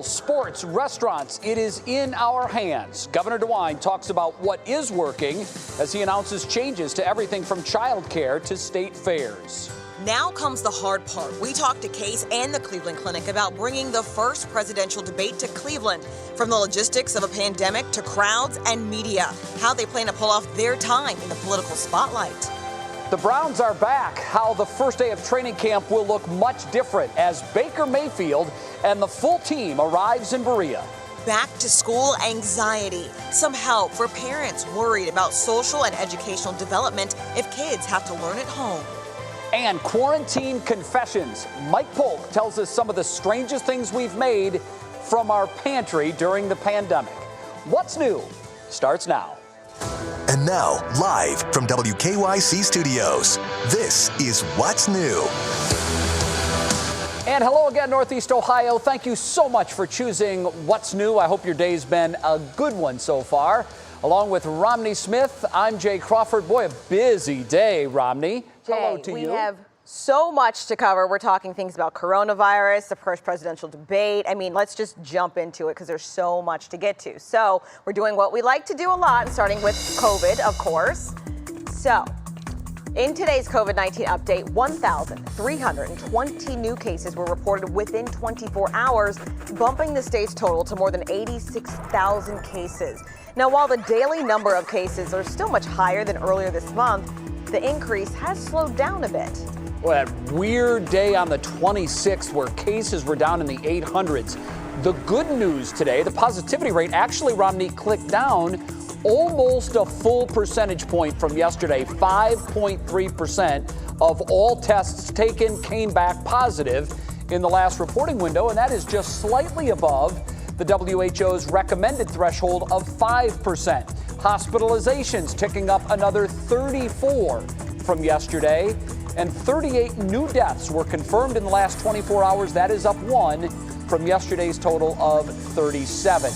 Sports, restaurants, it is in our hands. Governor DeWine talks about what is working as he announces changes to everything from childcare to state fairs. Now comes the hard part. We talked to Case and the Cleveland Clinic about bringing the first presidential debate to Cleveland. From the logistics of a pandemic to crowds and media, how they plan to pull off their time in the political spotlight. The Browns are back. How the first day of training camp will look much different as Baker Mayfield and the full team arrives in Berea. Back to school anxiety. Some help for parents worried about social and educational development if kids have to learn at home. And quarantine confessions. Mike Polk tells us some of the strangest things we've made from our pantry during the pandemic. What's new starts now. And now, live from WKYC Studios, this is What's New. And hello again, Northeast Ohio. Thank you so much for choosing What's New. I hope your day's been a good one so far. Along with Romney Smith, I'm Jay Crawford. Boy, a busy day, Romney. Hello to you. We have so much to cover. We're talking things about coronavirus, the first presidential debate. I mean, let's just jump into it because there's so much to get to. So we're doing what we like to do a lot, starting with COVID, of course. So in today's COVID-19 update, 1,320 new cases were reported within 24 hours, bumping the state's total to more than 86,000 cases. Now, while the daily number of cases are still much higher than earlier this month, the increase has slowed down a bit. Well, that weird day on the 26th where cases were down in the 800s. The good news today, the positivity rate actually, Romney, clicked down almost a full percentage point from yesterday. 5.3% of all tests taken came back positive in the last reporting window, and that is just slightly above the WHO's recommended threshold of 5%. Hospitalizations ticking up another 34 from yesterday, and 38 new deaths were confirmed in the last 24 hours. That is up 1 from yesterday's total of 37.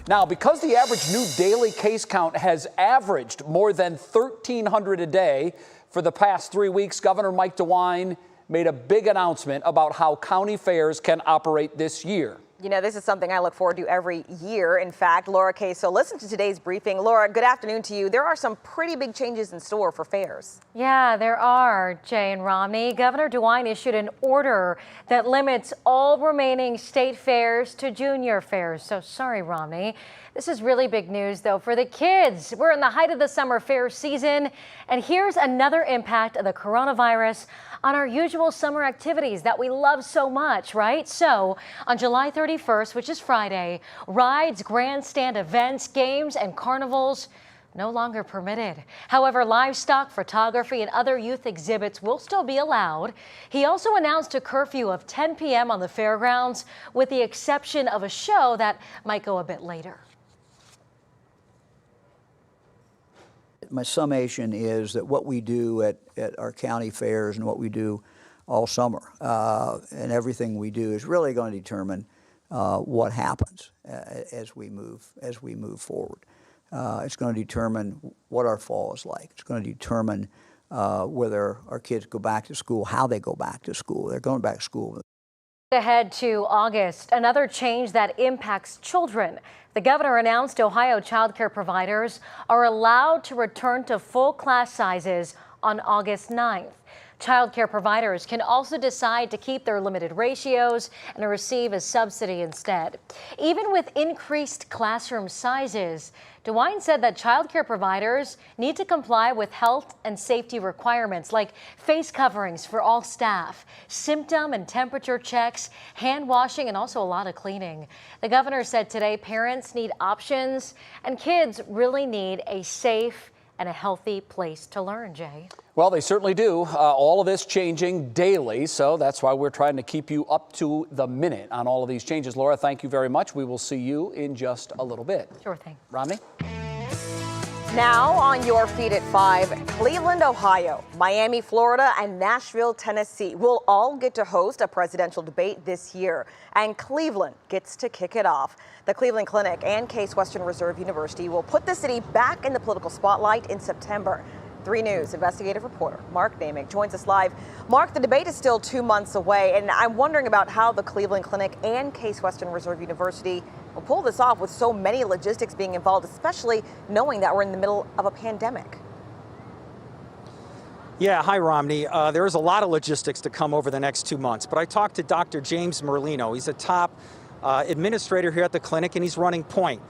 Now, because the average new daily case count has averaged more than 1,300 a day for the past 3 weeks, Governor Mike DeWine made a big announcement about how county fairs can operate this year. You know, this is something I look forward to every year. In fact, Laura Kay, so listen to today's briefing. Laura, good afternoon to you. There are some pretty big changes in store for fairs. Yeah, there are, Jay and Romney. Governor DeWine issued an order that limits all remaining state fairs to junior fairs. So sorry, Romney. This is really big news, though, for the kids. We're in the height of the summer fair season, and here's another impact of the coronavirus on our usual summer activities that we love so much, right? So on July 31st, which is Friday, rides, grandstand events, games, and carnivals no longer permitted. However, livestock, photography, and other youth exhibits will still be allowed. He also announced a curfew of 10 p.m. on the fairgrounds, with the exception of a show that might go a bit later. My summation is that what we do at our county fairs and what we do all summer and everything we do is really going to determine what happens as we move forward. It's going to determine what our fall is like. It's going to determine whether our kids go back to school, how they go back to school. They're going back to school. Ahead to August, another change that impacts children. The governor announced Ohio child care providers are allowed to return to full class sizes on August 9th. Child care providers can also decide to keep their limited ratios and receive a subsidy instead. Even with increased classroom sizes, DeWine said that child care providers need to comply with health and safety requirements like face coverings for all staff, symptom and temperature checks, hand washing, and also a lot of cleaning. The governor said today parents need options and kids really need a safe and a healthy place to learn, Jay. Well, they certainly do. All of this changing daily, so that's why we're trying to keep you up to the minute on all of these changes. Laura, thank you very much. We will see you in just a little bit. Sure thing. Romney? Now on your feet at 5, Cleveland, Ohio, Miami, Florida, and Nashville, Tennessee will all get to host a presidential debate this year, and Cleveland gets to kick it off. The Cleveland Clinic and Case Western Reserve University will put the city back in the political spotlight in September. 3 News investigative reporter Mark Namick joins us live. Mark, the debate is still 2 months away, and I'm wondering about how the Cleveland Clinic and Case Western Reserve University will pull this off with so many logistics being involved, especially knowing that we're in the middle of a pandemic. Yeah, hi, Romney. There is a lot of logistics to come over the next 2 months, but I talked to Dr. James Merlino. He's a top administrator here at the clinic, and he's running point.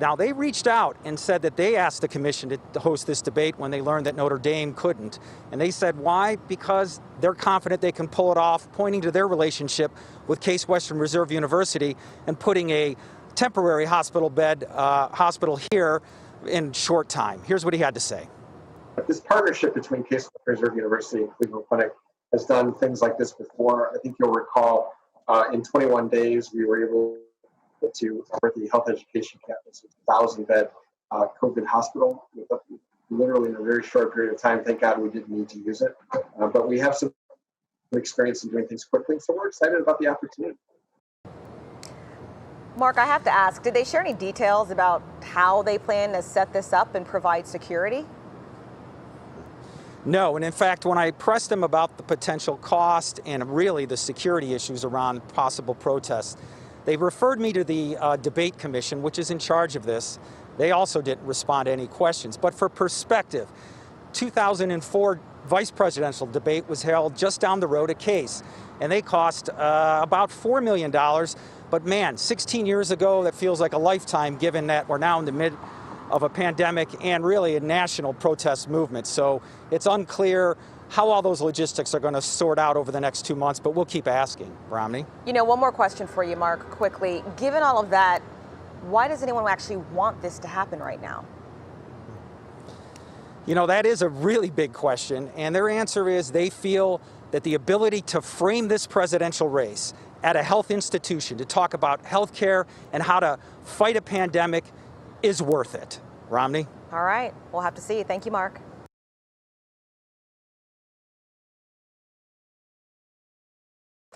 Now, they reached out and said that they asked the commission to host this debate when they learned that Notre Dame couldn't. And they said, why? Because they're confident they can pull it off, pointing to their relationship with Case Western Reserve University and putting a temporary hospital here in short time. Here's what he had to say. This partnership between Case Western Reserve University and Cleveland Clinic has done things like this before. I think you'll recall in 21 days, we were able to start the health education campus, a 1,000-bed COVID hospital, literally in a very short period of time. Thank God we didn't need to use it. But we have some experience in doing things quickly, so we're excited about the opportunity. Mark, I have to ask, did they share any details about how they plan to set this up and provide security? No, and in fact, when I pressed them about the potential cost and really the security issues around possible protests, they referred me to the debate commission, which is in charge of this. They also didn't respond to any questions. But for perspective, 2004 vice presidential debate was held just down the road at Case, and they cost about $4 million. But man, 16 years ago, that feels like a lifetime, given that we're now in the mid of a pandemic and really a national protest movement. So it's unclear how all those logistics are going to sort out over the next 2 months, but we'll keep asking. Romney? You know, one more question for you, Mark, quickly. Given all of that, why does anyone actually want this to happen right now? You know, that is a really big question, and their answer is they feel that the ability to frame this presidential race at a health institution to talk about health care and how to fight a pandemic is worth it. Romney? All right. We'll have to see. Thank you, Mark.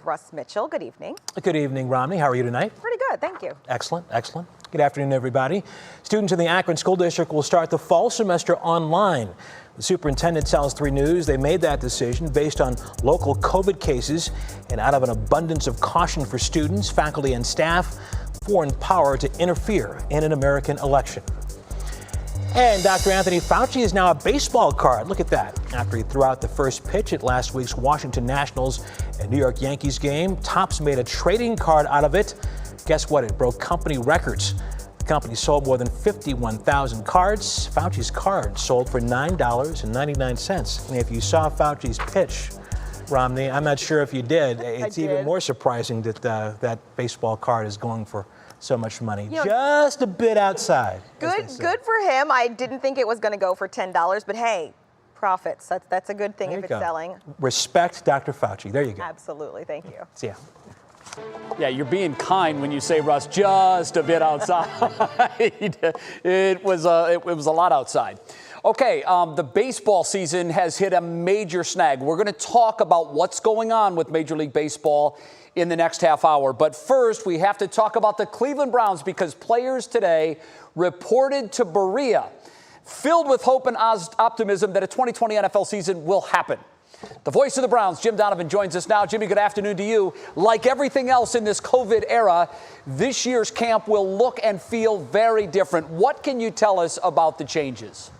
Russ Mitchell, good evening. Good evening, Romney. How are you tonight? Pretty good, thank you. Excellent, excellent. Good afternoon, everybody. Students in the Akron School District will start the fall semester online. The superintendent tells 3 News they made that decision based on local COVID cases and out of an abundance of caution for students, faculty, and staff, foreign power to interfere in an American election. And Dr. Anthony Fauci is now a baseball card. Look at that. After he threw out the first pitch at last week's Washington Nationals and New York Yankees game, Topps made a trading card out of it. Guess what? It broke company records. The company sold more than 51,000 cards. Fauci's card sold for $9.99. And if you saw Fauci's pitch, Romney, I'm not sure if you did. It's even more surprising that that baseball card is going for so much money. You know, just a bit outside. Good for him. I didn't think it was going to go for $10, but hey, profits. That's a good thing if it's selling. Respect Dr. Fauci. There you go. Absolutely. Thank you. See ya. Yeah, you're being kind when you say, Russ, just a bit outside. It was a lot outside. Okay, the baseball season has hit a major snag. We're going to talk about what's going on with Major League Baseball in the next half hour. But first, we have to talk about the Cleveland Browns because players today reported to Berea, filled with hope and optimism that a 2020 NFL season will happen. The voice of the Browns, Jim Donovan, joins us now. Jimmy, good afternoon to you. Like everything else in this COVID era, this year's camp will look and feel very different. What can you tell us about the changes?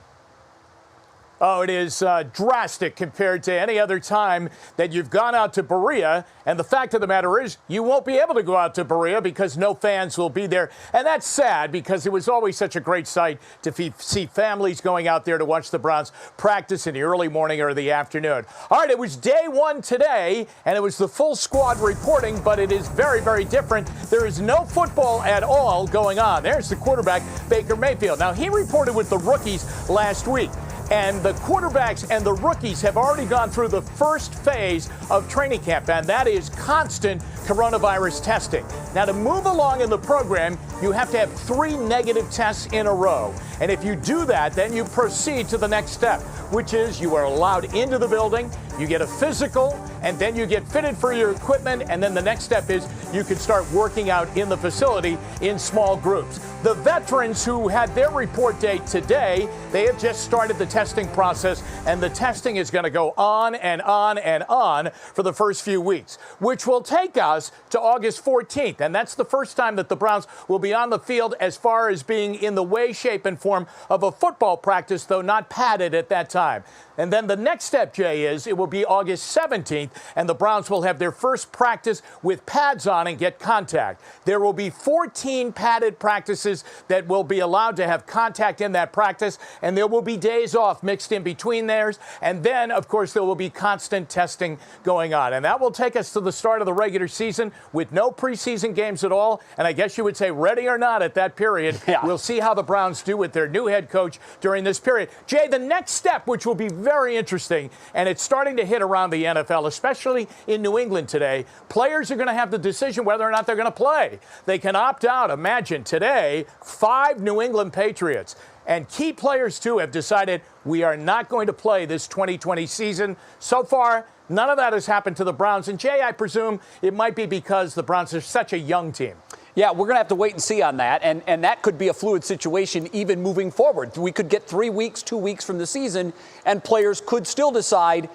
Oh, it is drastic compared to any other time that you've gone out to Berea. And the fact of the matter is you won't be able to go out to Berea because no fans will be there. And that's sad because it was always such a great sight to see families going out there to watch the Browns practice in the early morning or the afternoon. All right, it was day 1 today, and it was the full squad reporting, but it is very, very different. There is no football at all going on. There's the quarterback, Baker Mayfield. Now, he reported with the rookies last week. And the quarterbacks and the rookies have already gone through the first phase of training camp, and that is constant coronavirus testing. Now, to move along in the program, you have to have 3 negative tests in a row. And if you do that, then you proceed to the next step, which is you are allowed into the building, you get a physical, and then you get fitted for your equipment, and then the next step is you can start working out in the facility in small groups. The veterans who had their report date today, they have just started the testing process, and the testing is going to go on and on and on for the first few weeks, which will take us to August 14th. And that's the first time that the Browns will be on the field as far as being in the way, shape, and form of a football practice, though not padded at that time. And then the next step, Jay, is it will be August 17th, and the Browns will have their first practice with pads on and get contact. There will be 14 padded practices that will be allowed to have contact in that practice, and there will be days off mixed in between theirs. And then, of course, there will be constant testing going on. And that will take us to the start of the regular season with no preseason games at all. And I guess you would say, ready or not at that period, we'll see how the Browns do with their new head coach during this period. Jay, the next step, which will be very interesting, and it's starting to hit around the NFL, especially in New England today. Players are going to have the decision whether or not they're going to play. They can opt out. Imagine today, 5 New England Patriots and key players, too, have decided we are not going to play this 2020 season. So far, none of that has happened to the Browns. And, Jay, I presume it might be because the Browns are such a young team. Yeah, we're going to have to wait and see on that, and that could be a fluid situation even moving forward. We could get 3 weeks, 2 weeks from the season, and players could still decide,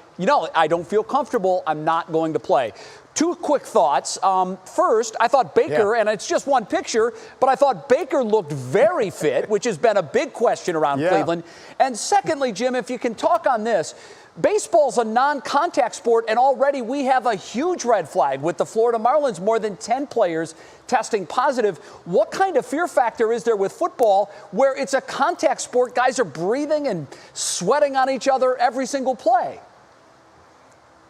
I don't feel comfortable, I'm not going to play. 2 quick thoughts. First, I thought Baker, and it's just one picture, but I thought Baker looked very fit, which has been a big question around Cleveland. And secondly, Jim, if you can talk on this, baseball's a non-contact sport, and already we have a huge red flag with the Florida Marlins, more than 10 players testing positive. What kind of fear factor is there with football where it's a contact sport? Guys are breathing and sweating on each other every single play.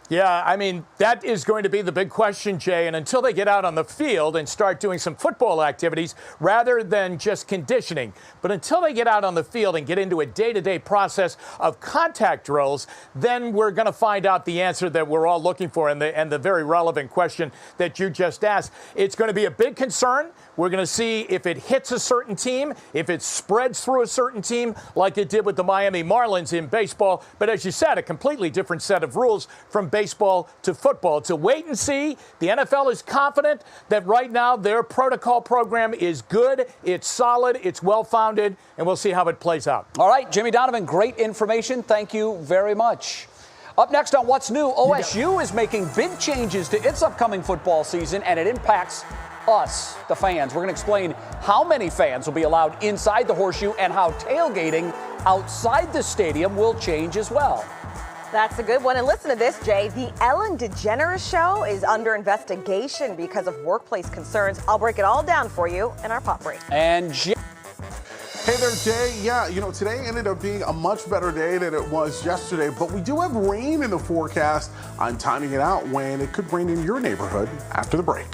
Yeah, I mean, that is going to be the big question, Jay. And until they get out on the field and start doing some football activities rather than just conditioning, but until they get out on the field and get into a day-to-day process of contact drills, then we're going to find out the answer that we're all looking for and the very relevant question that you just asked. It's going to be a big concern. We're going to see if it hits a certain team, if it spreads through a certain team like it did with the Miami Marlins in baseball. But as you said, a completely different set of rules from baseball to football. It's a wait and see. The NFL is confident that right now their protocol program is good, it's solid, it's well-founded, and we'll see how it plays out. All right, Jimmy Donovan, great information. Thank you very much. Up next on What's New, OSU is making big changes to its upcoming football season, and it impacts us, the fans. We're going to explain how many fans will be allowed inside the Horseshoe and how tailgating outside the stadium will change as well. That's a good one. And listen to this, Jay. The Ellen DeGeneres show is under investigation because of workplace concerns. I'll break it all down for you in our pop break. And Hey there, Jay. Yeah, today ended up being a much better day than it was yesterday, but we do have rain in the forecast. I'm timing it out when it could rain in your neighborhood after the break.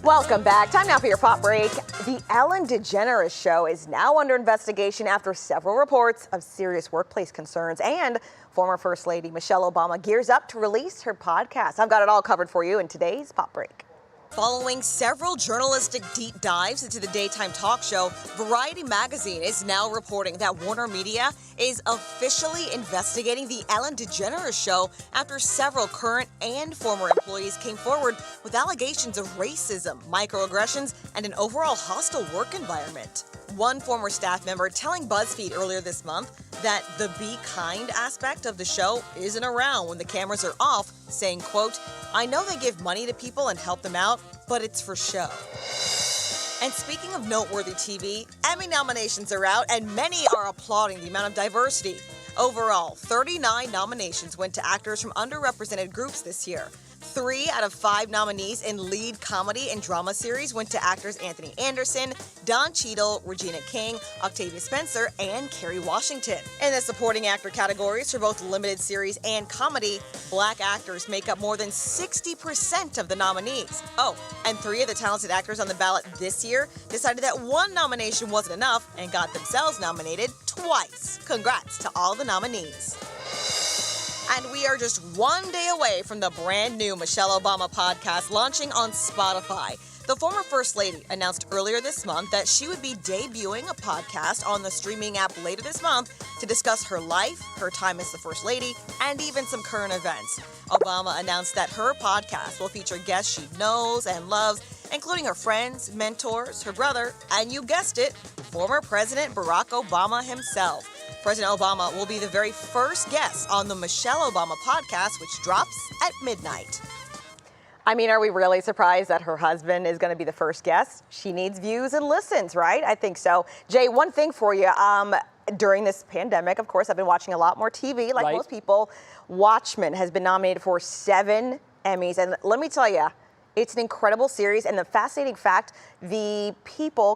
Welcome back. Time now for your pop break. The Ellen DeGeneres show is now under investigation after several reports of serious workplace concerns, and former First Lady Michelle Obama gears up to release her podcast. I've got it all covered for you in today's pop break. Following several journalistic deep dives into the daytime talk show, Variety magazine is now reporting that Warner Media is officially investigating the Ellen DeGeneres show after several current and former employees came forward with allegations of racism, microaggressions, and an overall hostile work environment. One former staff member telling BuzzFeed earlier this month that the be kind aspect of the show isn't around when the cameras are off, saying, quote, "I know they give money to people and help them out, but it's for show." And speaking of noteworthy TV, Emmy nominations are out and many are applauding the amount of diversity. Overall, 39 nominations went to actors from underrepresented groups this year. 3 out of 5 nominees in lead comedy and drama series went to actors Anthony Anderson, Don Cheadle, Regina King, Octavia Spencer, and Kerry Washington. In the supporting actor categories for both limited series and comedy, Black actors make up more than 60% of the nominees. Oh, and 3 of the talented actors on the ballot this year decided that one nomination wasn't enough and got themselves nominated twice. Congrats to all the nominees. And we are just one day away from the brand new Michelle Obama podcast launching on Spotify. The former First Lady announced earlier this month that she would be debuting a podcast on the streaming app later this month to discuss her life, her time as the First Lady, and even some current events. Obama announced that her podcast will feature guests she knows and loves, including her friends, mentors, her brother, and you guessed it, former President Barack Obama himself. President Obama will be the very first guest on the Michelle Obama podcast, which drops at midnight. I mean, are we really surprised that her husband is going to be the first guest? She needs views and listens, right? I think so. Jay, one thing for you. During this pandemic, of course, I've been watching a lot more TV, like most people. Watchmen has been nominated for 7 Emmys. And let me tell you, it's an incredible series, and the fascinating fact, the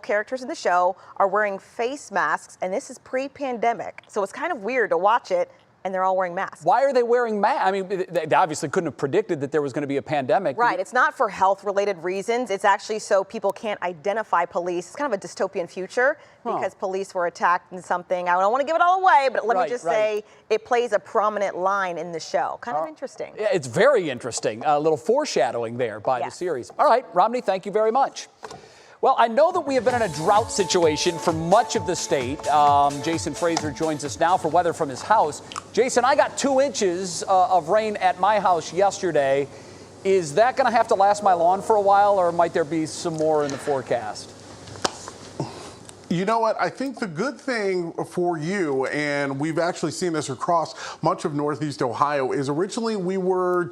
characters in the show, are wearing face masks, and this is pre-pandemic. So it's kind of weird to watch it, and they're all wearing masks. Why are they wearing masks? I mean, they obviously couldn't have predicted that there was going to be a pandemic. Right, it's not for health-related reasons. It's actually so people can't identify police. It's kind of a dystopian future because police were attacked in something. I don't want to give it all away, but let me just say it plays a prominent line in the show. Kind of interesting. Yeah, it's very interesting. A little foreshadowing there by the series. All right, Romney, thank you very much. Well, I know that we have been in a drought situation for much of the state. Jason Fraser joins us now for weather from his house. Jason, I got 2 inches of rain at my house yesterday. Is that going to have to last my lawn for a while, or might there be some more in the forecast? You know what? I think the good thing for you, and we've actually seen this across much of Northeast Ohio, is originally we were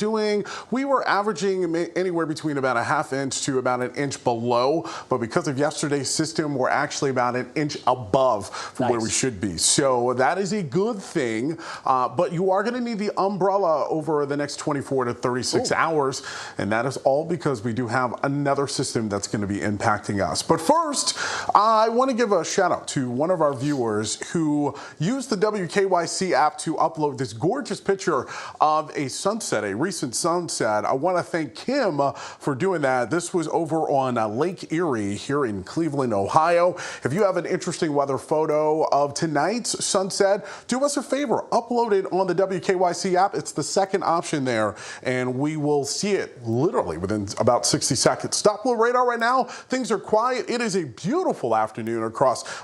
averaging anywhere between about a ½ inch to about an inch below. But because of yesterday's system, we're actually about an inch above from where we should be. So that is a good thing. But you are going to need the umbrella over the next 24 to 36 hours. And that is all because we do have another system that's going to be impacting us. But first, I want to give a shout out to one of our viewers who used the WKYC app to upload this gorgeous picture of a sunset, a recent sunset. I want to thank Kim for doing that. This was over on Lake Erie here in Cleveland, Ohio. If you have an interesting weather photo of tonight's sunset, do us a favor, upload it on the WKYC app. It's the second option there, and we will see it literally within about 60 seconds. Doppler Radar right now, things are quiet. It is a beautiful afternoon across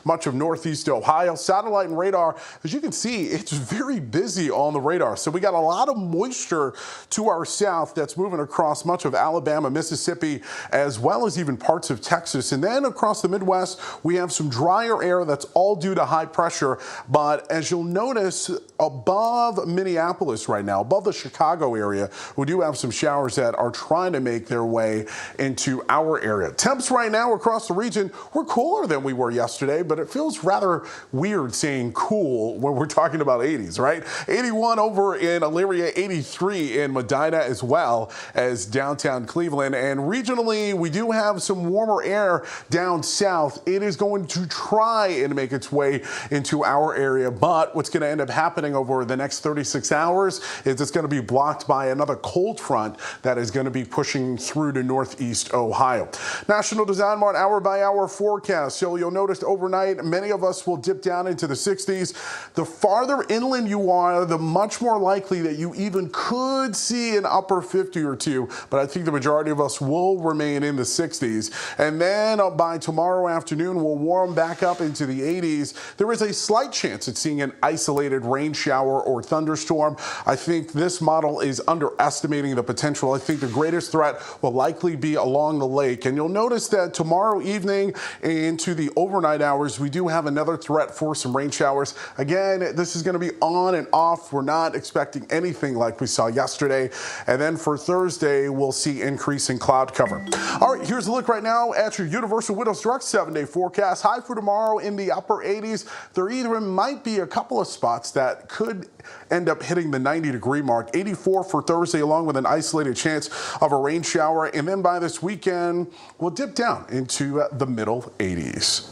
much of Northeast Ohio. Satellite and radar, as you can see, it's very busy on the radar. So we got a lot of moisture to our south that's moving across much of Alabama, Mississippi, as well as even parts of Texas. And then across the Midwest, we have some drier air that's all due to high pressure. But as you'll notice, above Minneapolis right now, above the Chicago area, we do have some showers that are trying to make their way into our area. Temps right now across the region, we're cooler than we were yesterday. yesterday, but it feels rather weird saying cool when we're talking about 80s, right? 81 over in Elyria, 83 in Medina, as well as downtown Cleveland. And regionally, we do have some warmer air down south. It is going to try and make its way into our area, but what's going to end up happening over the next 36 hours is it's going to be blocked by another cold front that is going to be pushing through to northeast Ohio. National Design Mart hour-by-hour forecast. So you'll notice overnight, many of us will dip down into the 60s. The farther inland you are, the much more likely that you even could see an upper 50 or two, but I think the majority of us will remain in the 60s. And then by tomorrow afternoon, we'll warm back up into the 80s. There is a slight chance at seeing an isolated rain shower or thunderstorm. I think this model is underestimating the potential. I think the greatest threat will likely be along the lake. And you'll notice that tomorrow evening into the overnight hours, we do have another threat for some rain showers. Again, this is going to be on and off. We're not expecting anything like we saw yesterday. And then for Thursday, we'll see increasing cloud cover. All right, here's a look right now at your Universal Windows Direct 7-day forecast. High for tomorrow in the upper 80s. There even might be a couple of spots that could end up hitting the 90-degree mark. 84 for Thursday, along with an isolated chance of a rain shower. And then by this weekend, we'll dip down into the middle 80s.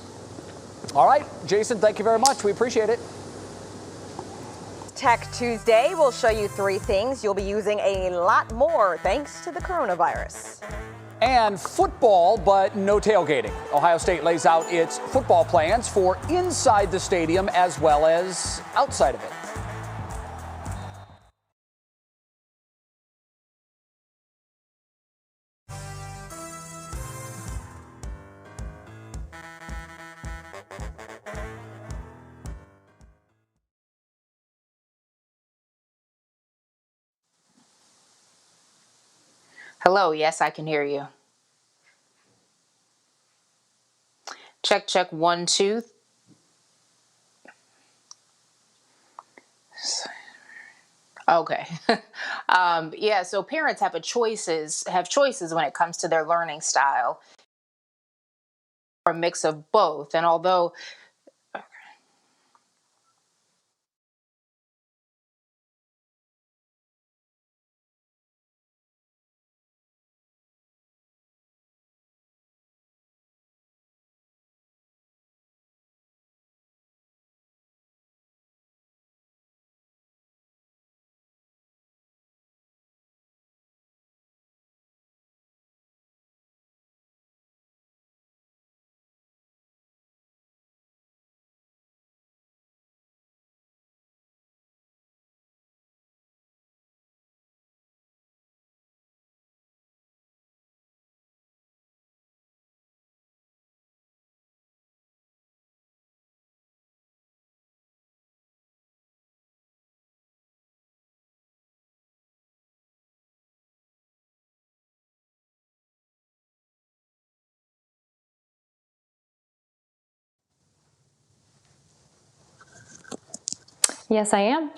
All right, Jason, thank you very much. We appreciate it. Tech Tuesday will show you 3 things you'll be using a lot more thanks to the coronavirus. And football, but no tailgating. Ohio State lays out its football plans for inside the stadium as well as outside of it. Hello, yes, I can hear you. Check, check, 1, 2. Okay. Yeah, so parents have choices when it comes to their learning style, or a mix of both. And although Yes, I am.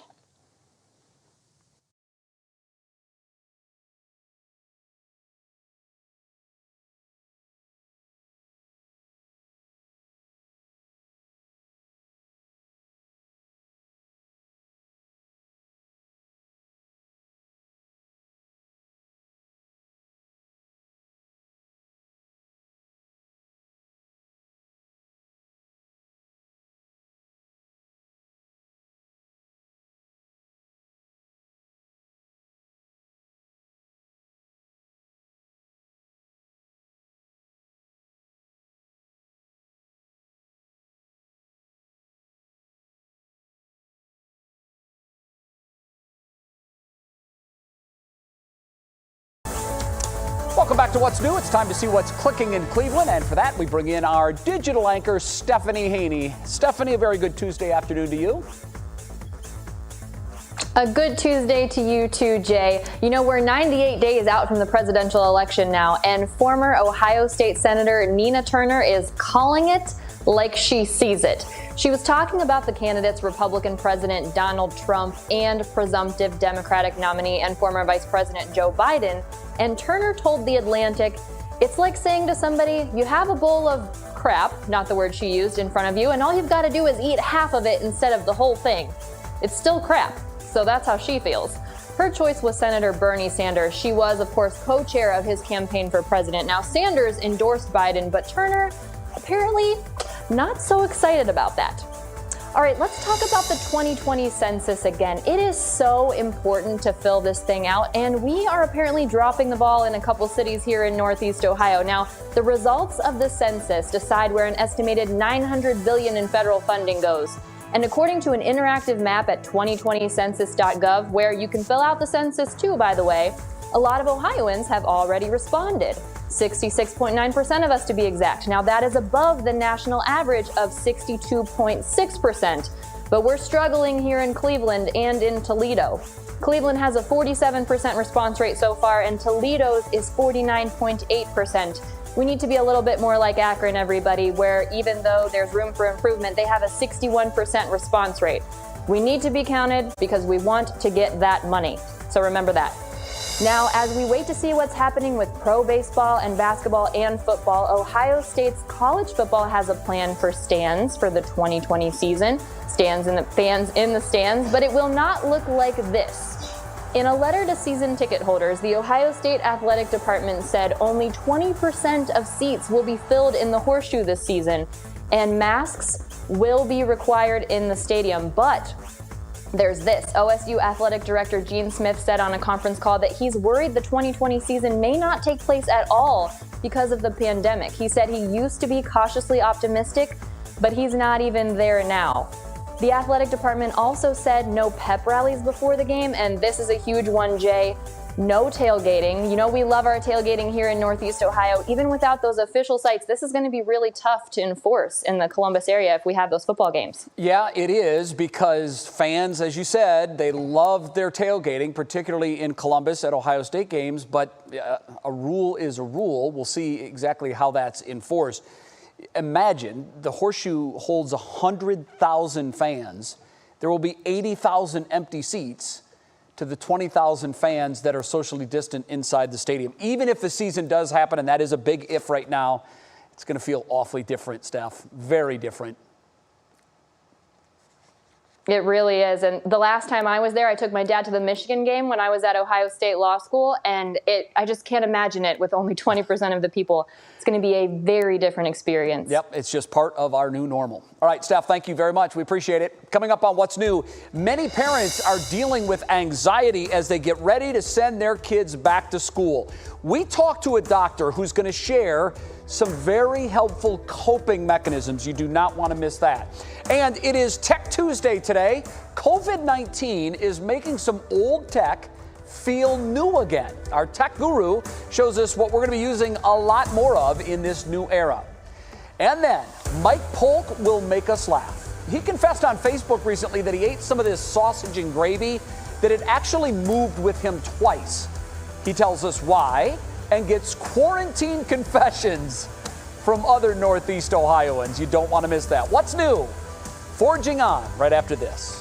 Welcome back to What's New. It's time to see what's clicking in Cleveland, and for that we bring in our digital anchor, Stephanie Haney. Stephanie, a very good Tuesday afternoon to you. A good Tuesday to you too, Jay. You know, we're 98 days out from the presidential election now, and former Ohio State Senator Nina Turner is calling it like she sees it. She was talking about the candidates Republican President Donald Trump and presumptive Democratic nominee and former Vice President Joe Biden, and Turner told The Atlantic, "It's like saying to somebody, you have a bowl of crap, not the word she used, in front of you, and all you've got to do is eat half of it instead of the whole thing. It's still crap. So that's how she feels. Her choice was Senator Bernie Sanders. She was, of course, co-chair of his campaign for president. Now, Sanders endorsed Biden, but Turner apparently not so excited about that. All right, let's talk about the 2020 census again. It is so important to fill this thing out, and we are apparently dropping the ball in a couple cities here in Northeast Ohio. Now, the results of the census decide where an estimated $900 billion in federal funding goes. And according to an interactive map at 2020census.gov, where you can fill out the census too, by the way, a lot of Ohioans have already responded. 66.9% of us to be exact. Now that is above the national average of 62.6%. But we're struggling here in Cleveland and in Toledo. Cleveland has a 47% response rate so far, and Toledo's is 49.8%. We need to be a little bit more like Akron, everybody, where even though there's room for improvement, they have a 61% response rate. We need to be counted because we want to get that money. So remember that. Now, as we wait to see what's happening with pro baseball and basketball and football, Ohio State's college football has a plan for stands for the 2020 season. Fans in the stands, but it will not look like this. In a letter to season ticket holders, the Ohio State Athletic Department said only 20% of seats will be filled in the Horseshoe this season, and masks will be required in the stadium. But there's this. OSU Athletic Director Gene Smith said on a conference call that he's worried the 2020 season may not take place at all because of the pandemic. He said he used to be cautiously optimistic, but he's not even there now. The athletic department also said no pep rallies before the game, and this is a huge one, Jay. No tailgating. You know, we love our tailgating here in Northeast Ohio. Even without those official sites, this is going to be really tough to enforce in the Columbus area if we have those football games. Yeah, it is, because fans, as you said, they love their tailgating, particularly in Columbus at Ohio State games. But a rule is a rule. We'll see exactly how that's enforced. Imagine the Horseshoe holds 100,000 fans. There will be 80,000 empty seats to the 20,000 fans that are socially distant inside the stadium. Even if the season does happen, and that is a big if right now, it's going to feel awfully different, Steph. Very different. It really is. And the last time I was there, I took my dad to the Michigan game when I was at Ohio State Law School, and I just can't imagine it with only 20% of the people. It's going to be a very different experience. Yep, it's just part of our new normal. All right, Steph, thank you very much. We appreciate it. Coming up on What's New, many parents are dealing with anxiety as they get ready to send their kids back to school. We talked to a doctor who's going to share some very helpful coping mechanisms. You do not want to miss that. And it is Tech Tuesday today. COVID-19 is making some old tech feel new again. Our tech guru shows us what we're going to be using a lot more of in this new era. And then Mike Polk will make us laugh. He confessed on Facebook recently that he ate some of this sausage and gravy, that it actually moved with him twice. He tells us why and gets quarantine confessions from other Northeast Ohioans. You don't want to miss that. What's new? Forging on right after this.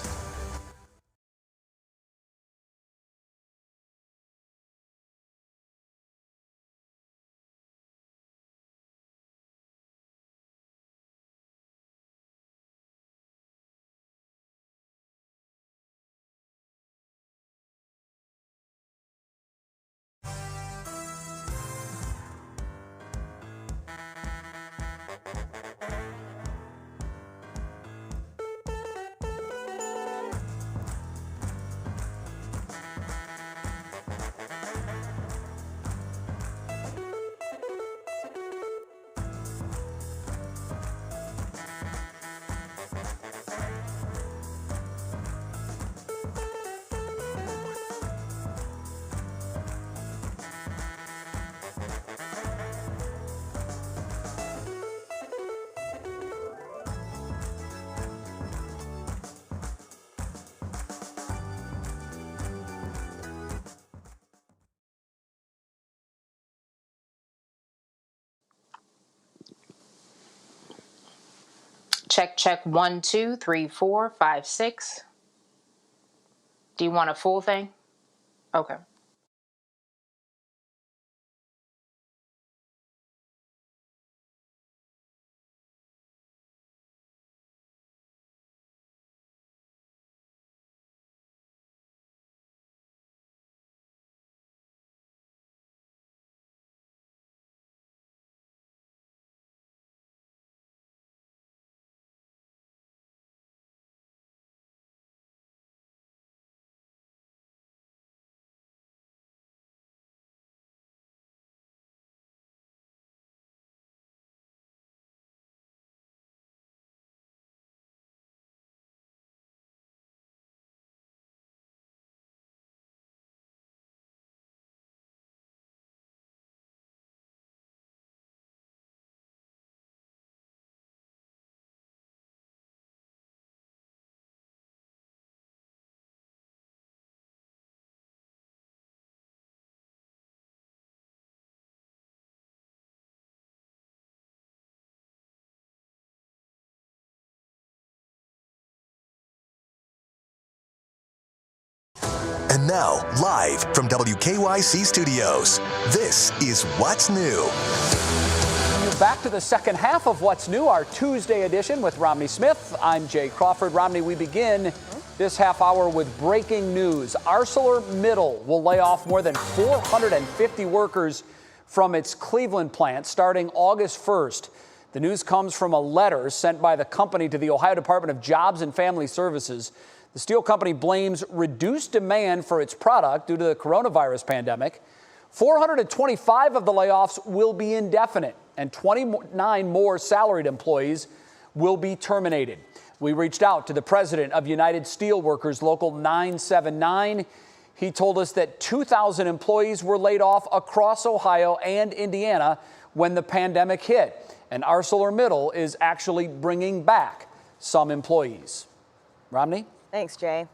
Check, check, 1, 2, 3, 4, 5, 6. Do you want a full thing? Okay. And now, live from WKYC Studios, this is What's New. Back to the second half of What's New, our Tuesday edition with Romney Smith. I'm Jay Crawford. Romney, we begin this half hour with breaking news. ArcelorMittal will lay off more than 450 workers from its Cleveland plant starting August 1st. The news comes from a letter sent by the company to the Ohio Department of Jobs and Family Services. The steel company blames reduced demand for its product due to the coronavirus pandemic. 425 of the layoffs will be indefinite, and 29 more salaried employees will be terminated. We reached out to the president of United Steelworkers Local 979. He told us that 2,000 employees were laid off across Ohio and Indiana when the pandemic hit, and ArcelorMittal is actually bringing back some employees. Romney? Thanks, Jay.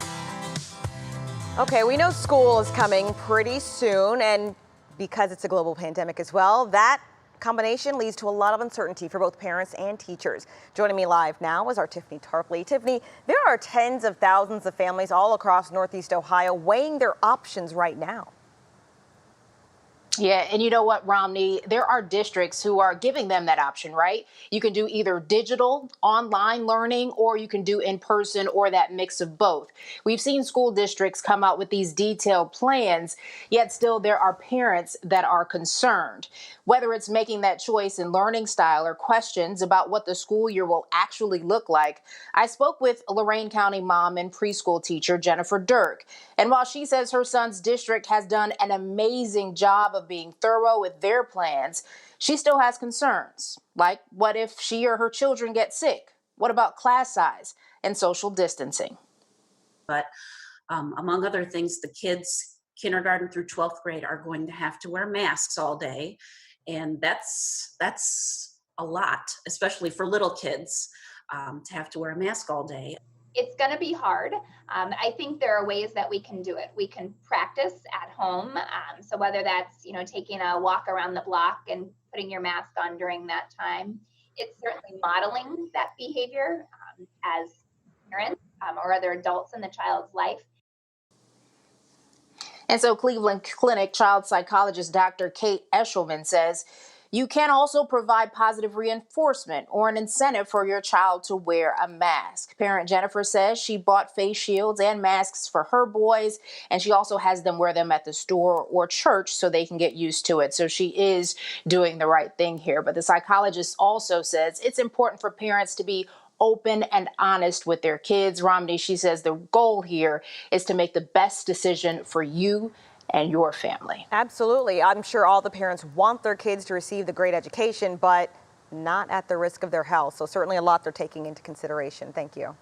Okay, we know school is coming pretty soon, and because it's a global pandemic as well, that combination leads to a lot of uncertainty for both parents and teachers. Joining me live now is our Tiffany Tarkley. Tiffany, there are tens of thousands of families all across Northeast Ohio weighing their options right now. Yeah, and you know what, Romney? There are districts who are giving them that option, right? You can do either digital, online learning, or you can do in person or that mix of both. We've seen school districts come out with these detailed plans, yet still there are parents that are concerned. Whether it's making that choice in learning style or questions about what the school year will actually look like, I spoke with Lorain County mom and preschool teacher Jennifer Dirk. And while she says her son's district has done an amazing job of being thorough with their plans, she still has concerns. Like, what if she or her children get sick? What about class size and social distancing? But among other things, the kids, kindergarten through 12th grade, are going to have to wear masks all day. And that's a lot, especially for little kids, to have to wear a mask all day. It's going to be hard. I think there are ways that we can do it. We can practice at home. So whether that's, taking a walk around the block and putting your mask on during that time, it's certainly modeling that behavior as parents or other adults in the child's life. And so Cleveland Clinic child psychologist Dr. Kate Eshelman says you can also provide positive reinforcement or an incentive for your child to wear a mask. Parent Jennifer says she bought face shields and masks for her boys, and she also has them wear them at the store or church so they can get used to it. So she is doing the right thing here. But the psychologist also says it's important for parents to be open and honest with their kids. Romney, she says the goal here is to make the best decision for you and your family. Absolutely. I'm sure all the parents want their kids to receive the great education, but not at the risk of their health. So certainly a lot they're taking into consideration. Thank you.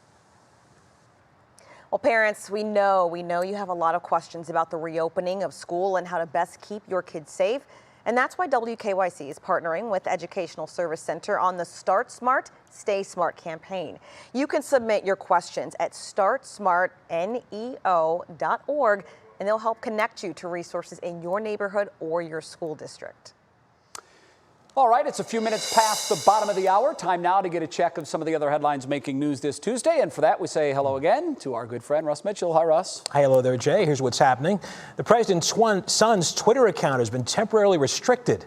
Well, parents, we know you have a lot of questions about the reopening of school and how to best keep your kids safe. And that's why WKYC is partnering with Educational Service Center on the Start Smart, Stay Smart campaign. You can submit your questions at startsmartneo.org, and they'll help connect you to resources in your neighborhood or your school district. All right, it's a few minutes past the bottom of the hour. Time now to get a check of some of the other headlines making news this Tuesday. And for that, we say hello again to our good friend, Russ Mitchell. Hi, Russ. Hi, hello there, Jay. Here's what's happening. The president's son's Twitter account has been temporarily restricted.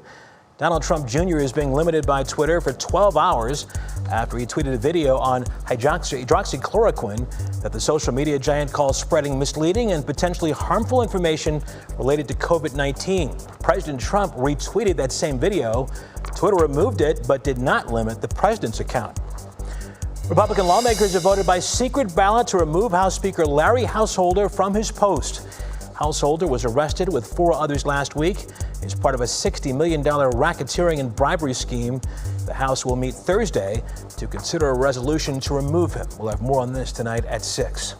Donald Trump Jr. is being limited by Twitter for 12 hours after he tweeted a video on hydroxychloroquine that the social media giant calls spreading misleading and potentially harmful information related to COVID-19. President Trump retweeted that same video. Twitter removed it, but did not limit the president's account. Republican lawmakers have voted by secret ballot to remove House Speaker Larry Householder from his post. Householder was arrested with 4 others last week as part of a $60 million racketeering and bribery scheme. The House will meet Thursday to consider a resolution to remove him. We'll have more on this tonight at 6.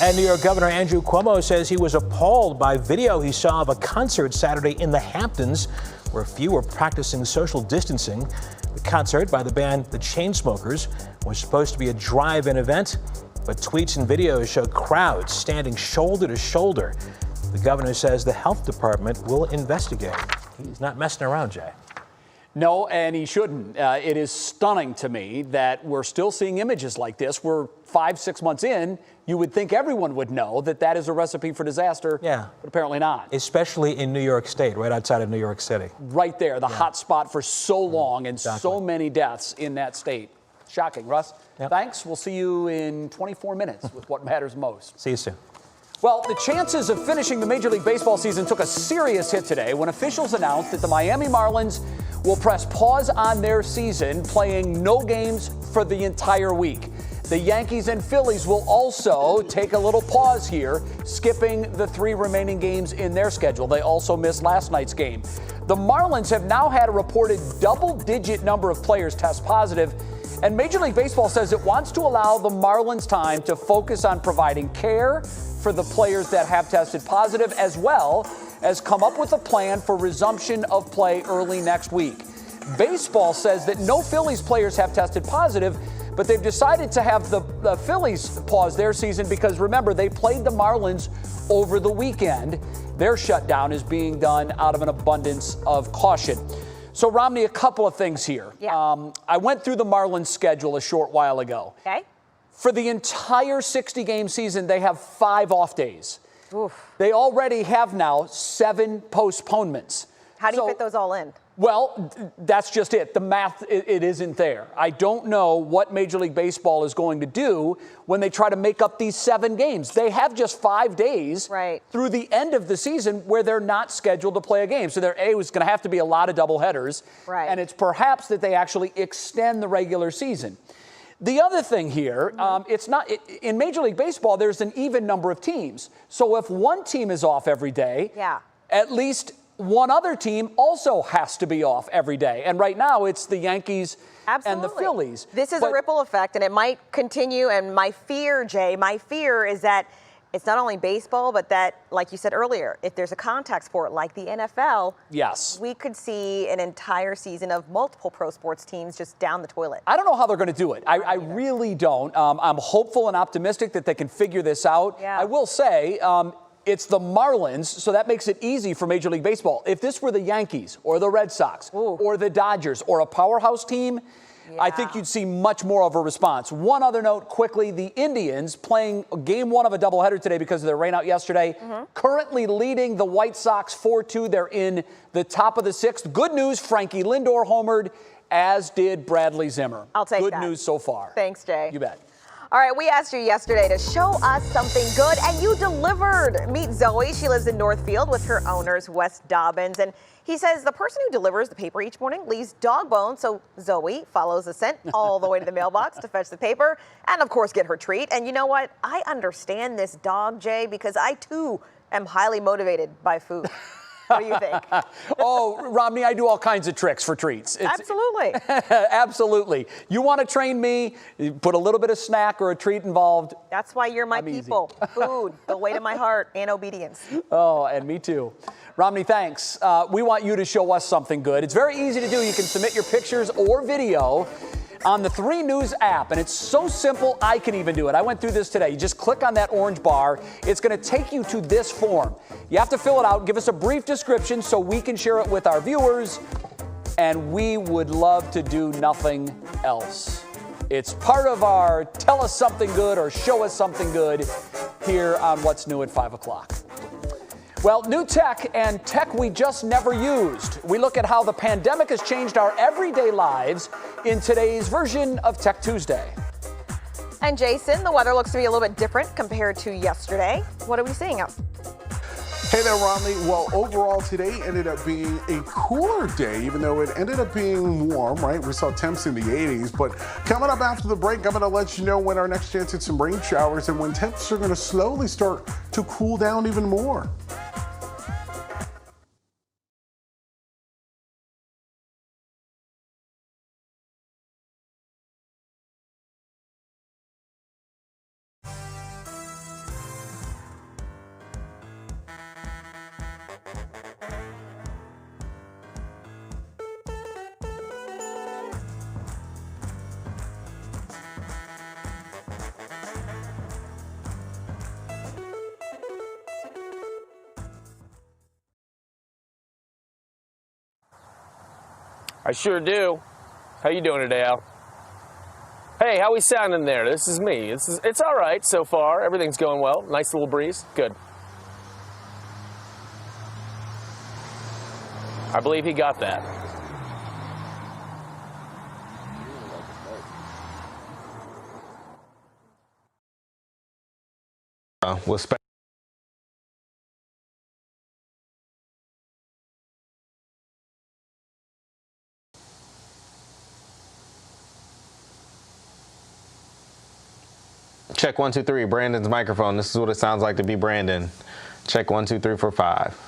And New York Governor Andrew Cuomo says he was appalled by video he saw of a concert Saturday in the Hamptons, where few were practicing social distancing. The concert by the band The Chainsmokers was supposed to be a drive-in event, but tweets and videos showed crowds standing shoulder to shoulder. The governor says the health department will investigate. He's not messing around, Jay. No, and he shouldn't. It is stunning to me that we're still seeing images like this. We're 5-6 months in. You would think everyone would know that that is a recipe for disaster. Yeah. But apparently not. Especially in New York State, right outside of New York City. Right there, the hot spot for so long and so many deaths in that state. Shocking. Russ, thanks. We'll see you in 24 minutes with what matters most. See you soon. Well, the chances of finishing the Major League Baseball season took a serious hit today when officials announced that the Miami Marlins will press pause on their season, playing no games for the entire week. The Yankees and Phillies will also take a little pause here, skipping the 3 remaining games in their schedule. They also missed last night's game. The Marlins have now had a reported double-digit number of players test positive, and Major League Baseball says it wants to allow the Marlins time to focus on providing care for the players that have tested positive, as well as come up with a plan for resumption of play early next week. Baseball says that no Phillies players have tested positive, but they've decided to have the Phillies pause their season because, remember, they played the Marlins over the weekend. Their shutdown is being done out of an abundance of caution. So, Romney, a couple of things here. Yeah. I went through the Marlins schedule a short while ago. Okay. For the entire 60-game season, they have 5 off days. Oof. They already have now 7 postponements. How do you fit those all in? Well, that's just it. The math, it isn't there. I don't know what Major League Baseball is going to do when they try to make up these 7 games. They have just 5 days through the end of the season where they're not scheduled to play a game. So there was going to have to be a lot of doubleheaders. Right. And it's perhaps that they actually extend the regular season. The other thing here, it's not in Major League Baseball, there's an even number of teams. So if one team is off every day, at least one other team also has to be off every day. And right now, it's the Yankees and the Phillies. This is a ripple effect, and it might continue. And my fear, Jay, is that it's not only baseball, but that, like you said earlier, if there's a contact sport like the NFL, we could see an entire season of multiple pro sports teams just down the toilet. I don't know how they're going to do it. I really don't. I'm hopeful and optimistic that they can figure this out. I will say, it's the Marlins, so that makes it easy for Major League Baseball. If this were the Yankees or the Red Sox or the Dodgers or a powerhouse team, I think you'd see much more of a response. One other note quickly, the Indians playing game 1 of a doubleheader today because of their rain out yesterday, currently leading the White Sox 4-2. They're in the top of the 6th. Good news, Frankie Lindor homered, as did Bradley Zimmer. I'll take that. Good news so far. Thanks, Jay. You bet. All right, we asked you yesterday to show us something good, and you delivered. Meet Zoe. She lives in Northfield with her owners, Wes Dobbins. And he says the person who delivers the paper each morning leaves dog bones. So Zoe follows the scent all the way to the mailbox to fetch the paper and, of course, get her treat. And you know what? I understand this dog, Jay, because I, too, am highly motivated by food. What do you think? Oh, Romney, I do all kinds of tricks for treats. Absolutely. Absolutely. You want to train me, you put a little bit of snack or a treat involved. That's why you're my people. Food, the way to my heart, and obedience. Oh, and me too. Romney, thanks. We want you to show us something good. It's very easy to do. You can submit your pictures or video on the 3 News app, and it's so simple, I can even do it. I went through this today. You just click on that orange bar. It's going to take you to this form. You have to fill it out, give us a brief description so we can share it with our viewers, and we would love to do nothing else. It's part of our tell us something good or show us something good here on What's New at 5 o'clock. Well, new tech and tech we just never used. We look at how the pandemic has changed our everyday lives in today's version of Tech Tuesday. And Jason, the weather looks to be a little bit different compared to yesterday. What are we seeing out? Hey there, Romney. Well, overall today ended up being a cooler day, even though it ended up being warm, right? We saw temps in the 80s, but coming up after the break, I'm going to let you know when our next chance at some rain showers and when temps are going to slowly start to cool down even more. I sure do. How you doing today, Al? Hey, how we sounding there? This is me. It's all right so far. Everything's going well. Nice little breeze. Good. I believe he got that. We'll Check 1, 2, 3. Brandon's microphone. This is what it sounds like to be Brandon. Check 1, 2, 3, 4, 5.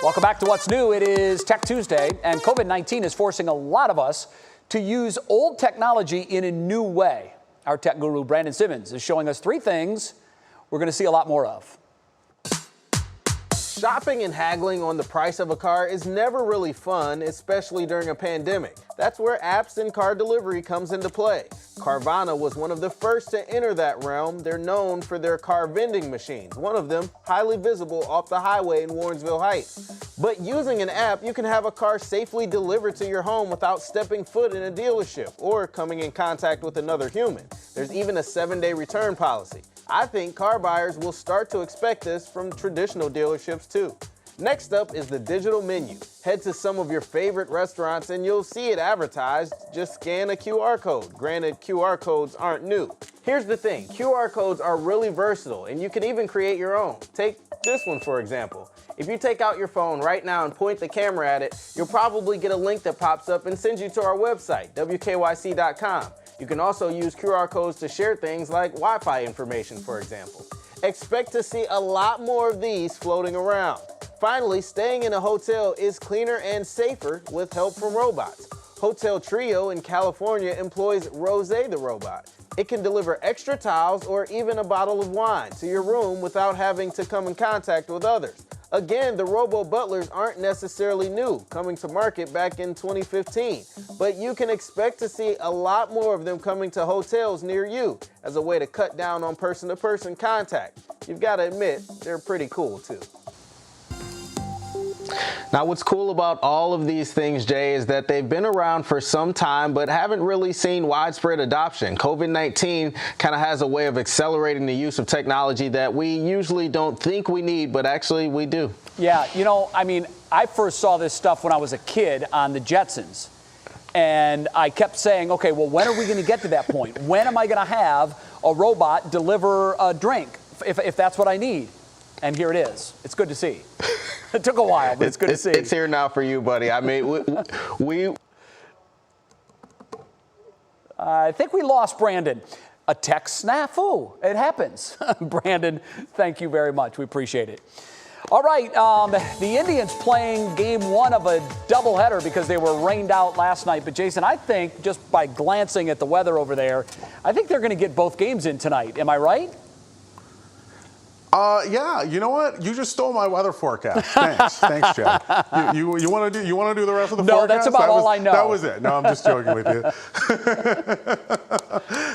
Welcome back to What's New. It is Tech Tuesday, and COVID-19 is forcing a lot of us to use old technology in a new way. Our tech guru, Brandon Simmons, is showing us 3 things we're going to see a lot more of. Shopping and haggling on the price of a car is never really fun, especially during a pandemic. That's where apps and car delivery comes into play. Carvana was one of the first to enter that realm. They're known for their car vending machines, one of them highly visible off the highway in Warrensville Heights. But using an app, you can have a car safely delivered to your home without stepping foot in a dealership or coming in contact with another human. There's even a 7-day return policy. I think car buyers will start to expect this from traditional dealerships too. Next up is the digital menu. Head to some of your favorite restaurants and you'll see it advertised. Just scan a QR code. Granted, QR codes aren't new. Here's the thing, QR codes are really versatile and you can even create your own. Take this one for example. If you take out your phone right now and point the camera at it, you'll probably get a link that pops up and sends you to our website, WKYC.com. You can also use QR codes to share things like Wi-Fi information, for example. Expect to see a lot more of these floating around. Finally, staying in a hotel is cleaner and safer with help from robots. Hotel Trio in California employs Rose the robot. It can deliver extra towels or even a bottle of wine to your room without having to come in contact with others. Again, the robo-butlers aren't necessarily new, coming to market back in 2015, but you can expect to see a lot more of them coming to hotels near you as a way to cut down on person-to-person contact. You've got to admit, they're pretty cool too. Now, what's cool about all of these things, Jay, is that they've been around for some time, but haven't really seen widespread adoption. COVID-19 kind of has a way of accelerating the use of technology that we usually don't think we need, but actually we do. Yeah, you know, I mean, I first saw this stuff when I was a kid on the Jetsons. And I kept saying, okay, well, when are we going to get to that point? When am I going to have a robot deliver a drink, if that's what I need? And here it is. It's good to see. It took a while, but it's good to see. It's here now for you, buddy. I mean, I think we lost Brandon. A tech snafu. It happens. Brandon, thank you very much. We appreciate it. All right, the Indians playing game 1 of a doubleheader because they were rained out last night. But, Jason, I think just by glancing at the weather over there, I think they're going to get both games in tonight. Am I right? Yeah, you know what? You just stole my weather forecast. Thanks, Chad. You want to do the rest of the forecast? No, that's about all I know. That was it. No, I'm just joking with you.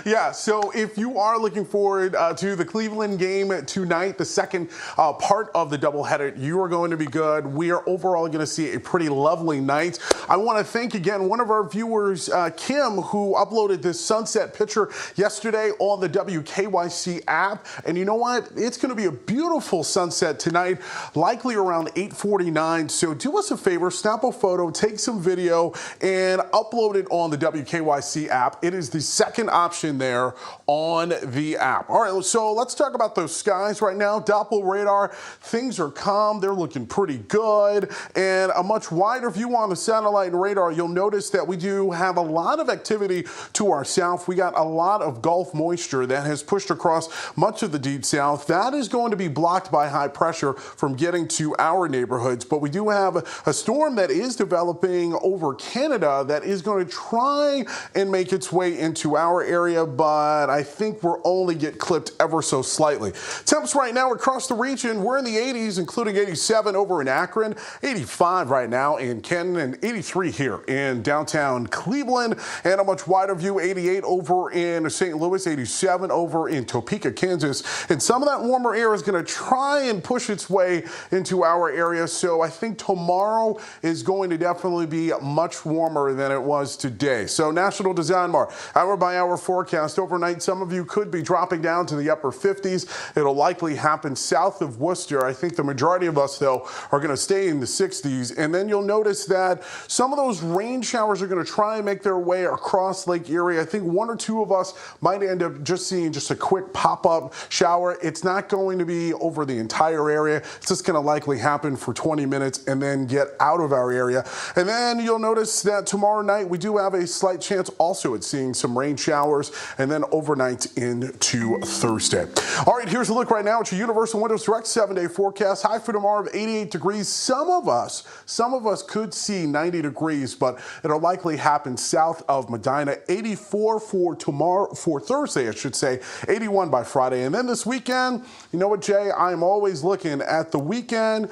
Yeah, so if you are looking forward to the Cleveland game tonight, the second part of the doubleheader, you are going to be good. We are overall going to see a pretty lovely night. I want to thank again one of our viewers, Kim, who uploaded this sunset picture yesterday on the WKYC app. And you know what? It's going to be a beautiful sunset tonight, likely around 8:49. So do us a favor, snap a photo, take some video, and upload it on the WKYC app. It is the second option there on the app. All right, so let's talk about those skies right now. Doppler Radar, things are calm. They're looking pretty good. And a much wider view on the satellite and radar, you'll notice that we do have a lot of activity to our south. We got a lot of Gulf moisture that has pushed across much of the deep south. That is going to be blocked by high pressure from getting to our neighborhoods, but we do have a storm that is developing over Canada that is going to try and make its way into our area, but I think we'll only get clipped ever so slightly. Temps right now across the region, we're in the 80s, including 87 over in Akron, 85 right now in Canton, and 83 here in downtown Cleveland, and a much wider view, 88 over in St. Louis, 87 over in Topeka, Kansas, and some of that warmer air is going to try and push its way into our area. So I think tomorrow is going to definitely be much warmer than it was today. So National Design Mart, hour by hour forecast overnight. Some of you could be dropping down to the upper 50s. It'll likely happen south of Worcester. I think the majority of us, though, are going to stay in the 60s. And then you'll notice that some of those rain showers are going to try and make their way across Lake Erie. I think one or two of us might end up just seeing just a quick pop-up shower. It's not going to be over the entire area. It's just going to likely happen for 20 minutes and then get out of our area. And then you'll notice that tomorrow night we do have a slight chance also at seeing some rain showers, and then overnight into Thursday. All right, here's a look right now at your Universal Windows Direct 7-day forecast. High for tomorrow of 88 degrees. Some of us could see 90 degrees, but it'll likely happen south of Medina. 84 for Thursday, I should say. 81 by Friday. And then this weekend, you know what, Jay? I'm always looking at the weekend.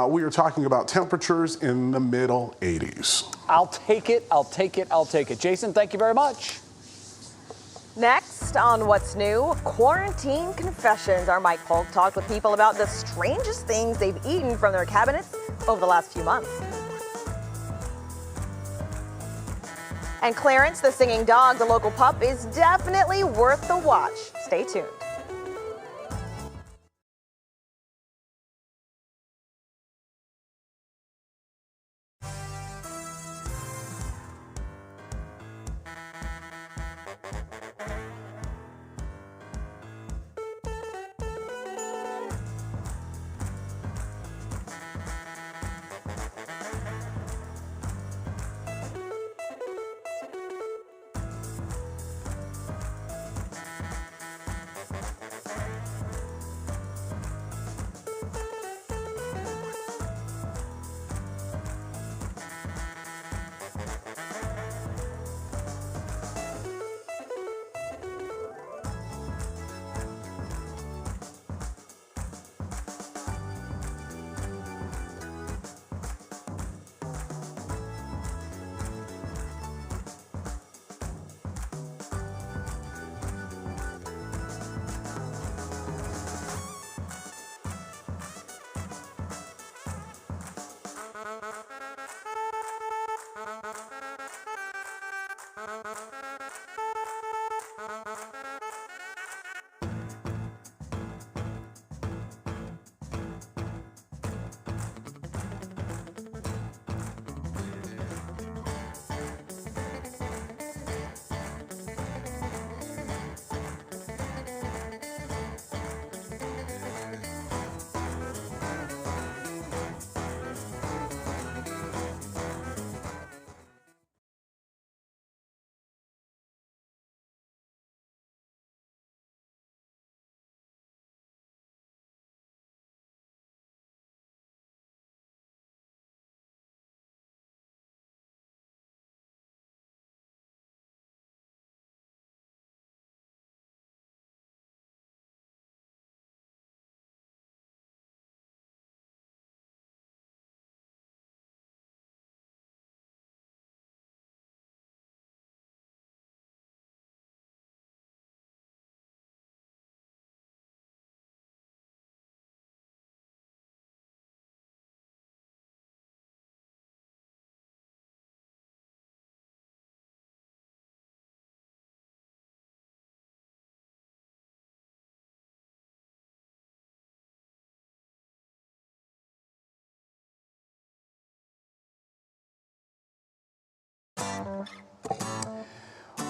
We are talking about temperatures in the middle 80s. I'll take it. I'll take it. I'll take it. Jason, thank you very much. Next on What's New, quarantine confessions. Our Mike Polk talked with people about the strangest things they've eaten from their cabinets over the last few months. And Clarence, the singing dog, the local pup, is definitely worth the watch. Stay tuned.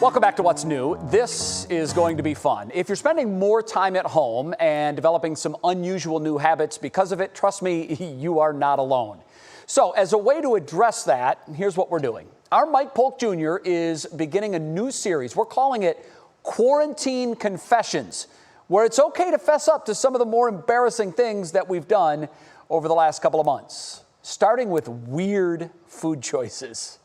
Welcome back to What's New. This is going to be fun. If you're spending more time at home and developing some unusual new habits because of it, trust me, you are not alone. So as a way to address that, here's what we're doing. Our Mike Polk Jr. is beginning a new series. We're calling it Quarantine Confessions, where it's okay to fess up to some of the more embarrassing things that we've done over the last couple of months, starting with weird food choices.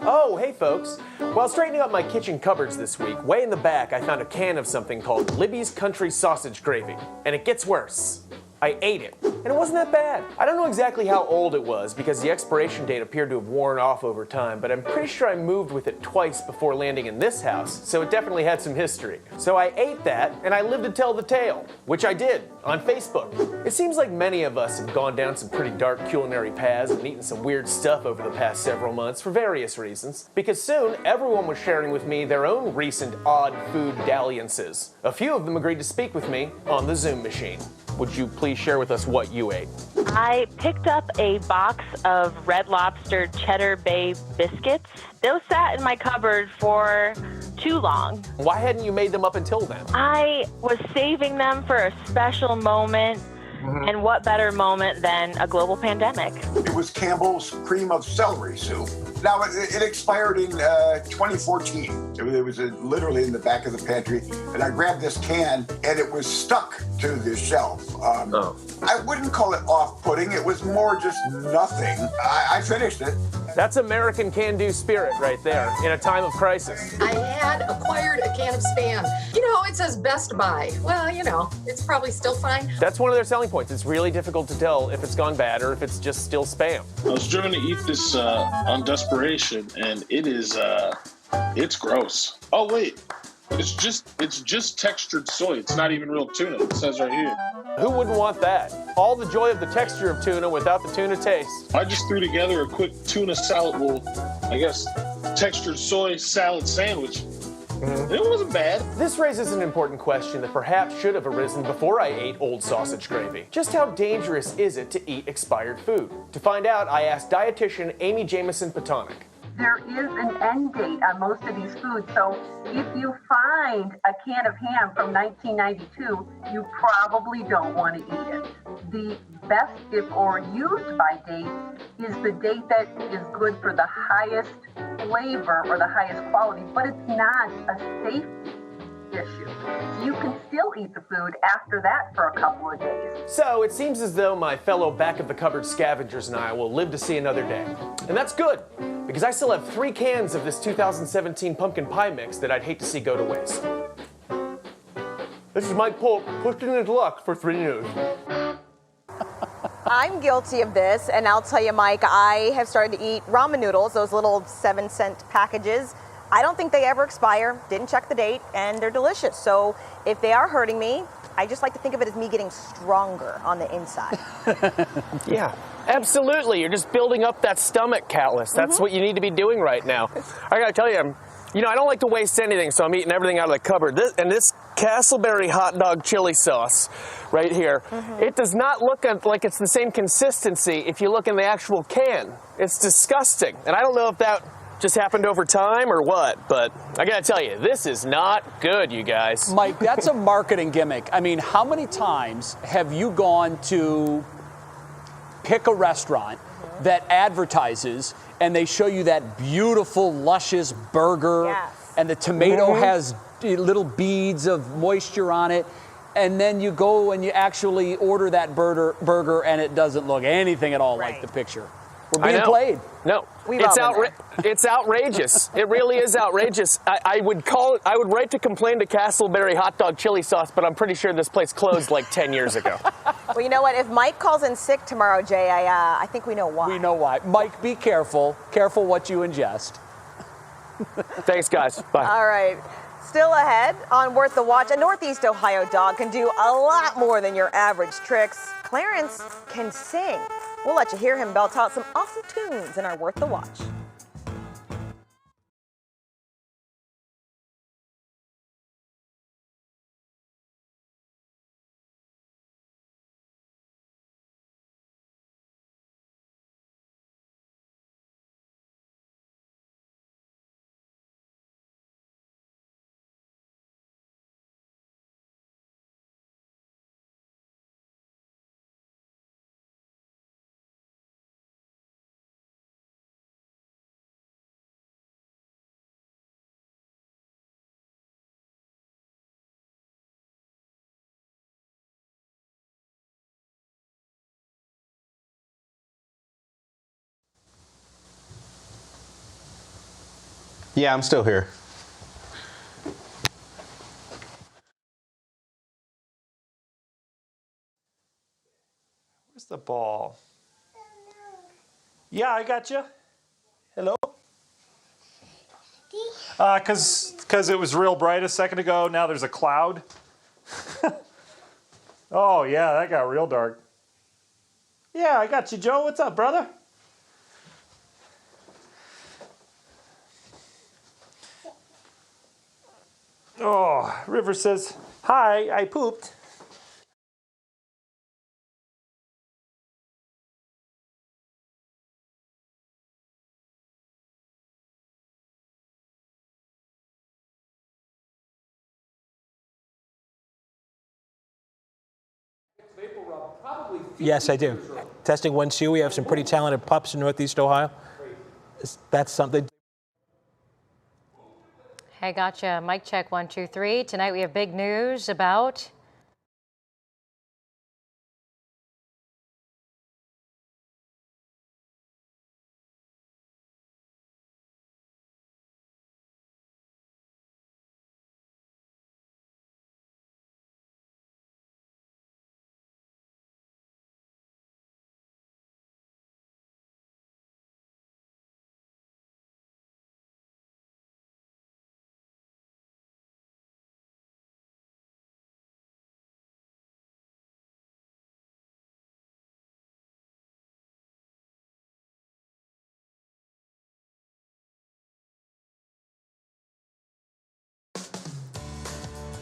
Oh, hey folks. While straightening up my kitchen cupboards this week, way in the back I found a can of something called Libby's Country Sausage Gravy. And it gets worse. I ate it, and it wasn't that bad. I don't know exactly how old it was because the expiration date appeared to have worn off over time, but I'm pretty sure I moved with it twice before landing in this house, so it definitely had some history. So I ate that, and I lived to tell the tale, which I did, on Facebook. It seems like many of us have gone down some pretty dark culinary paths and eaten some weird stuff over the past several months for various reasons, because soon everyone was sharing with me their own recent odd food dalliances. A few of them agreed to speak with me on the Zoom machine. Would you please share with us what you ate? I picked up a box of Red Lobster Cheddar Bay biscuits. Those sat in my cupboard for too long. Why hadn't you made them up until then? I was saving them for a special moment. And what better moment than a global pandemic? It was Campbell's cream of celery soup. Now, it expired in 2014. It was literally in the back of the pantry. And I grabbed this can, and it was stuck to the shelf. I wouldn't call it off-putting. It was more just nothing. I finished it. That's American can-do spirit right there, in a time of crisis. I had acquired a can of Spam. You know, it says Best Buy. Well, you know, it's probably still fine. That's one of their selling points. It's really difficult to tell if it's gone bad or if it's just still Spam. I was driven to eat this on desperation, and it is, it's gross. Oh, wait. It's just textured soy. It's not even real tuna. It says right here. Who wouldn't want that? All the joy of the texture of tuna without the tuna taste. I just threw together a quick tuna salad, I guess, textured soy salad sandwich. It wasn't bad. This raises an important question that perhaps should have arisen before I ate old sausage gravy. Just how dangerous is it to eat expired food? To find out, I asked dietitian Amy Jamison-Potonik. There is an end date on most of these foods, so if you find a can of ham from 1992, you probably don't want to eat it. The best if or used by date is the date that is good for the highest flavor or the highest quality, but it's not a safety issue. You can still eat the food after that for a couple of days. So it seems as though my fellow back-of-the-cupboard scavengers and I will live to see another day. And that's good, because I still have 3 cans of this 2017 pumpkin pie mix that I'd hate to see go to waste. This is Mike Polk, pushing his luck for 3 News. I'm guilty of this, and I'll tell you, Mike, I have started to eat ramen noodles, those little 7-cent packages. I don't think they ever expire, didn't check the date, and they're delicious. So if they are hurting me, I just like to think of it as me getting stronger on the inside. Yeah, absolutely. You're just building up that stomach callus. That's what you need to be doing right now. I gotta tell you, I don't like to waste anything, so I'm eating everything out of the cupboard. This Castleberry hot dog chili sauce right here, it does not look like it's the same consistency if you look in the actual can. It's disgusting. And I don't know if that just happened over time or what, but I gotta tell you, this is not good, you guys. Mike, that's a marketing gimmick. I mean, how many times have you gone to pick a restaurant that advertises and they show you that beautiful, luscious burger, and the tomato has little beads of moisture on it, and then you go and you actually order that burger and it doesn't look anything at all like the picture. We're being played. No, it's outrageous. It really is outrageous. I would write to complain to Castleberry hot dog chili sauce, but I'm pretty sure this place closed like 10 years ago. Well, you know what? If Mike calls in sick tomorrow, Jay, I think we know why. We know why. Mike, be careful. Careful what you ingest. Thanks, guys. Bye. All right. Still ahead on Worth the Watch, a Northeast Ohio dog can do a lot more than your average tricks. Clarence can sing. We'll let you hear him belt out some awesome tunes in our Worth the Watch. Yeah, I'm still here. Where's the ball? Yeah, I got you. Hello? Because it was real bright a second ago. Now there's a cloud. Oh, yeah, that got real dark. Yeah, I got you, Joe. What's up, brother? Oh, River says, hi, I pooped. Yes, I do. Testing 1, 2. We have some pretty talented pups in Northeast Ohio. That's something. Hey, gotcha. Mic check 1, 2, 3. Tonight we have big news about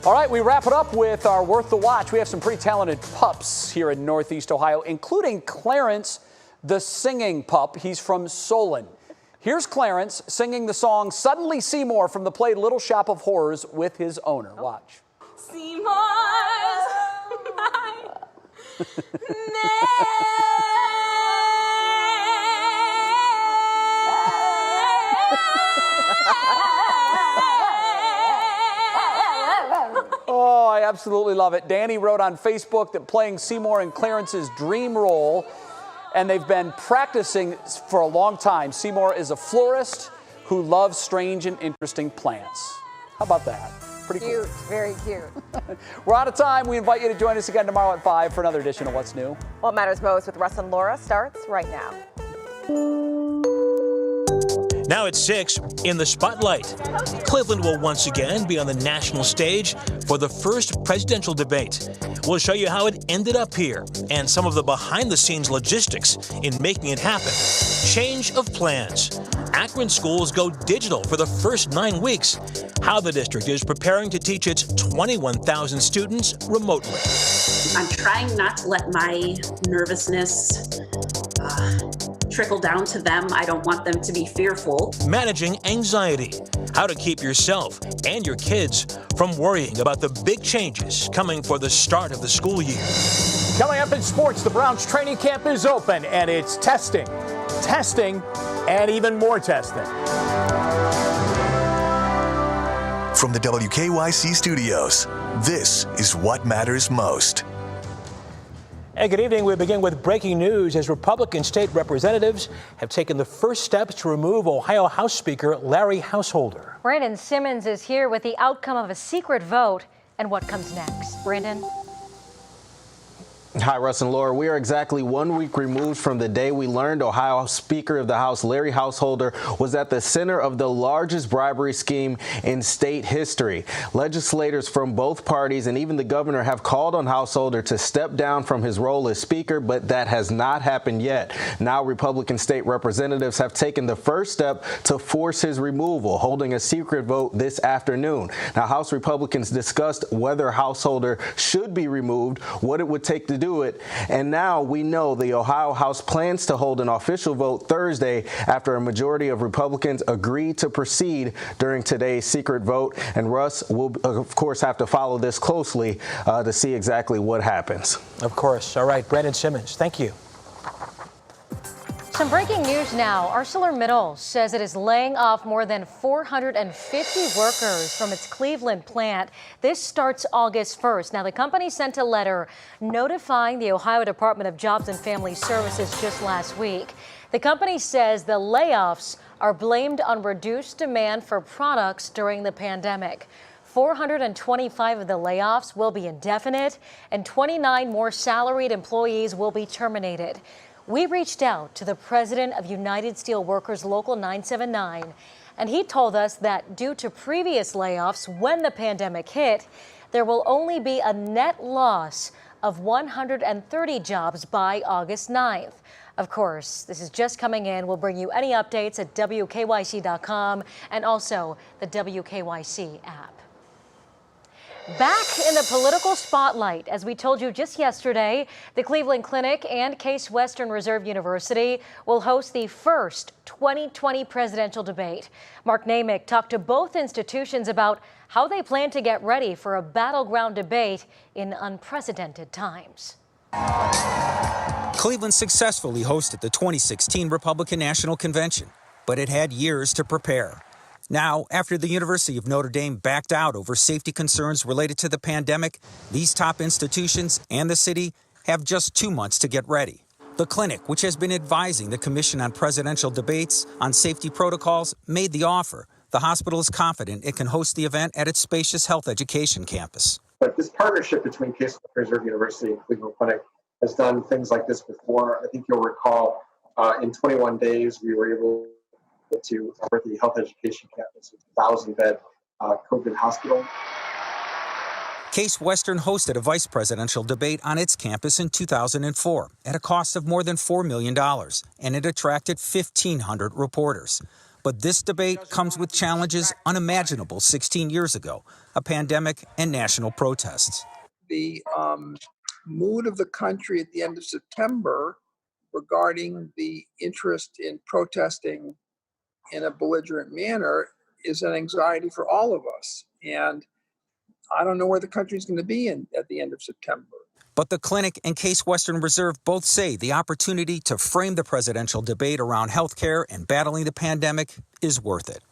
All right, we wrap it up with our Worth the Watch. We have some pretty talented pups here in Northeast Ohio, including Clarence, the singing pup. He's from Solon. Here's Clarence singing the song Suddenly Seymour from the play Little Shop of Horrors with his owner. Watch. Seymour's my Oh, I absolutely love it. Danny wrote on Facebook that playing Seymour in Clarence's dream role, and they've been practicing for a long time. Seymour is a florist who loves strange and interesting plants. How about that? Pretty cute. Cool. Very cute. We're out of time. We invite you to join us again tomorrow at 5 for another edition of What's New. What Matters Most with Russ and Laura starts right now. Now at 6, in the spotlight. Cleveland will once again be on the national stage for the first presidential debate. We'll show you how it ended up here and some of the behind-the-scenes logistics in making it happen. Change of plans. Akron schools go digital for the first 9 weeks. How the district is preparing to teach its 21,000 students remotely. I'm trying not to let my nervousness trickle down to them. I don't want them to be fearful. Managing anxiety. How to keep yourself and your kids from worrying about the big changes coming for the start of the school year. Coming up in sports, the Browns training camp is open, and it's testing, and even more testing. From the WKYC studios, this is What Matters Most. Hey, good evening. We begin with breaking news as Republican state representatives have taken the first steps to remove Ohio House Speaker Larry Householder. Brandon Simmons is here with the outcome of a secret vote and what comes next. Brandon? Hi, Russ and Laura. We are exactly 1 week removed from the day we learned Ohio Speaker of the House Larry Householder was at the center of the largest bribery scheme in state history. Legislators from both parties and even the governor have called on Householder to step down from his role as Speaker, but that has not happened yet. Now Republican state representatives have taken the first step to force his removal, holding a secret vote this afternoon. Now, House Republicans discussed whether Householder should be removed, what it would take to do it, and now we know the Ohio House plans to hold an official vote Thursday after a majority of Republicans agreed to proceed during today's secret vote. And Russ will, of course, have to follow this closely to see exactly what happens. Of course. All right, Brandon Simmons, thank you. Some breaking news now. ArcelorMittal says it is laying off more than 450 workers from its Cleveland plant. This starts August 1st. Now, the company sent a letter notifying the Ohio Department of Jobs and Family Services just last week. The company says the layoffs are blamed on reduced demand for products during the pandemic. 425 of the layoffs will be indefinite, and 29 more salaried employees will be terminated. We reached out to the president of United Steelworkers Local 979, and he told us that due to previous layoffs when the pandemic hit, there will only be a net loss of 130 jobs by August 9th. Of course, this is just coming in. We'll bring you any updates at WKYC.com and also the WKYC app. Back in the political spotlight, as we told you just yesterday, the Cleveland Clinic and Case Western Reserve University will host the first 2020 presidential debate. Mark Namick talked to both institutions about how they plan to get ready for a battleground debate in unprecedented times. Cleveland successfully hosted the 2016 Republican National Convention, but it had years to prepare. Now, after the University of Notre Dame backed out over safety concerns related to the pandemic, these top institutions and the city have just 2 months to get ready. The clinic, which has been advising the Commission on Presidential Debates on safety protocols, made the offer. The hospital is confident it can host the event at its spacious health education campus. But this partnership between Case Western Reserve University and Cleveland Clinic has done things like this before. I think you'll recall in 21 days we were able to offer the health education campus, a 1,000-bed COVID hospital. Case Western hosted a vice presidential debate on its campus in 2004 at a cost of more than $4 million, and it attracted 1,500 reporters. But this debate comes with challenges unimaginable 16 years ago, a pandemic and national protests. The mood of the country at the end of September regarding the interest in protesting in a belligerent manner is an anxiety for all of us. And I don't know where the country's going to be at the end of September. But the clinic and Case Western Reserve both say the opportunity to frame the presidential debate around health care and battling the pandemic is worth it.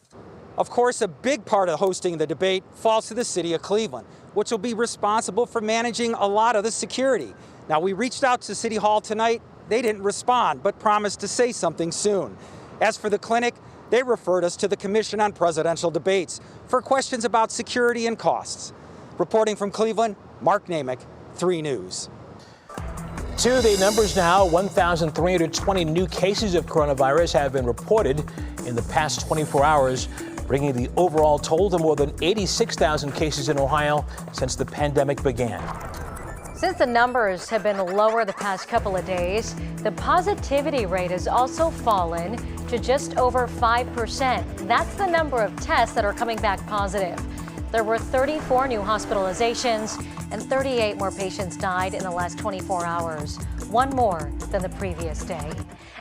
Of course, a big part of hosting the debate falls to the city of Cleveland, which will be responsible for managing a lot of the security. Now, we reached out to City Hall tonight. They didn't respond, but promised to say something soon. As for the clinic, they referred us to the Commission on Presidential Debates for questions about security and costs. Reporting from Cleveland, Mark Namick, 3 News. To the numbers now, 1,320 new cases of coronavirus have been reported in the past 24 hours, bringing the overall total to more than 86,000 cases in Ohio since the pandemic began. Since the numbers have been lower the past couple of days, the positivity rate has also fallen to just over 5%. That's the number of tests that are coming back positive. There were 34 new hospitalizations and 38 more patients died in the last 24 hours, one more than the previous day.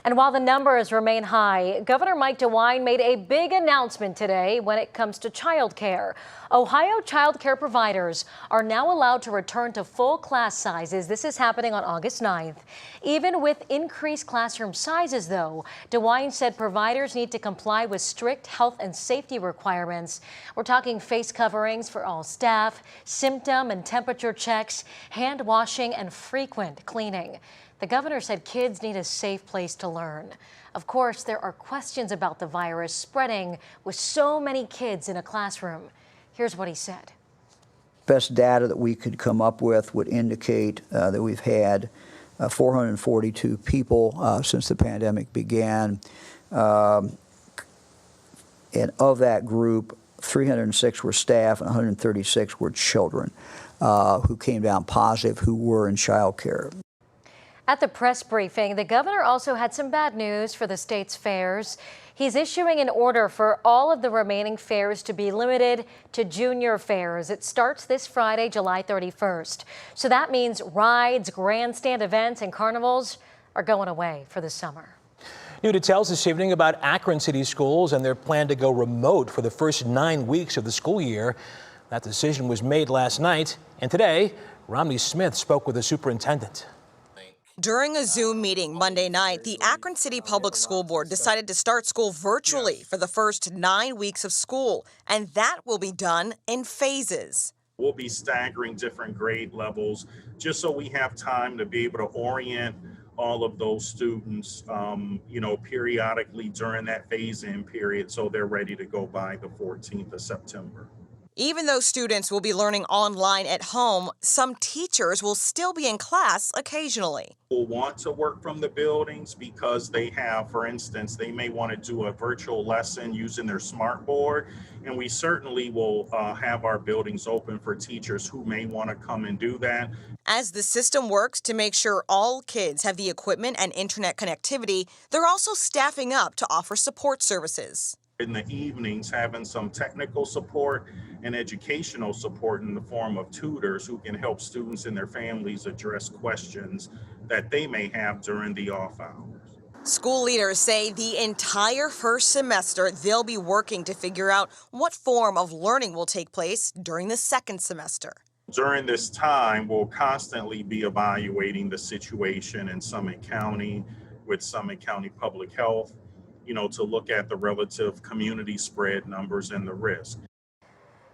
And while the numbers remain high, Governor Mike DeWine made a big announcement today when it comes to child care. Ohio child care providers are now allowed to return to full class sizes. This is happening on August 9th. Even with increased classroom sizes, though, DeWine said providers need to comply with strict health and safety requirements. We're talking face coverings for all staff, symptom and temperature checks, hand washing, and frequent cleaning. The governor said kids need a safe place to learn. Of course, there are questions about the virus spreading with so many kids in a classroom. Here's what he said. Best data that we could come up with would indicate that we've had 442 people since the pandemic began. And of that group, 306 were staff and 136 were children who came down positive who were in child care. At the press briefing, the governor also had some bad news for the state's fairs. He's issuing an order for all of the remaining fairs to be limited to junior fairs. It starts this Friday, July 31st. So that means rides, grandstand events, and carnivals are going away for the summer. New details this evening about Akron City Schools and their plan to go remote for the first 9 weeks of the school year. That decision was made last night, and today, Romney Smith spoke with the superintendent. During a Zoom meeting Monday night, the Akron City Public School Board decided to start school virtually for the first 9 weeks of school, and that will be done in phases. We'll be staggering different grade levels just so we have time to be able to orient all of those students, periodically during that phase-in period, so they're ready to go by the 14th of September. Even though students will be learning online at home, some teachers will still be in class occasionally. Will want to work from the buildings because they have, for instance, they may want to do a virtual lesson using their smart board, and we certainly will have our buildings open for teachers who may want to come and do that. As the system works to make sure all kids have the equipment and internet connectivity, they're also staffing up to offer support services. In the evenings, having some technical support and educational support in the form of tutors who can help students and their families address questions that they may have during the off hours. School leaders say the entire first semester they'll be working to figure out what form of learning will take place during the second semester. During this time, we'll constantly be evaluating the situation in Summit County with Summit County Public Health, to look at the relative community spread numbers and the risk.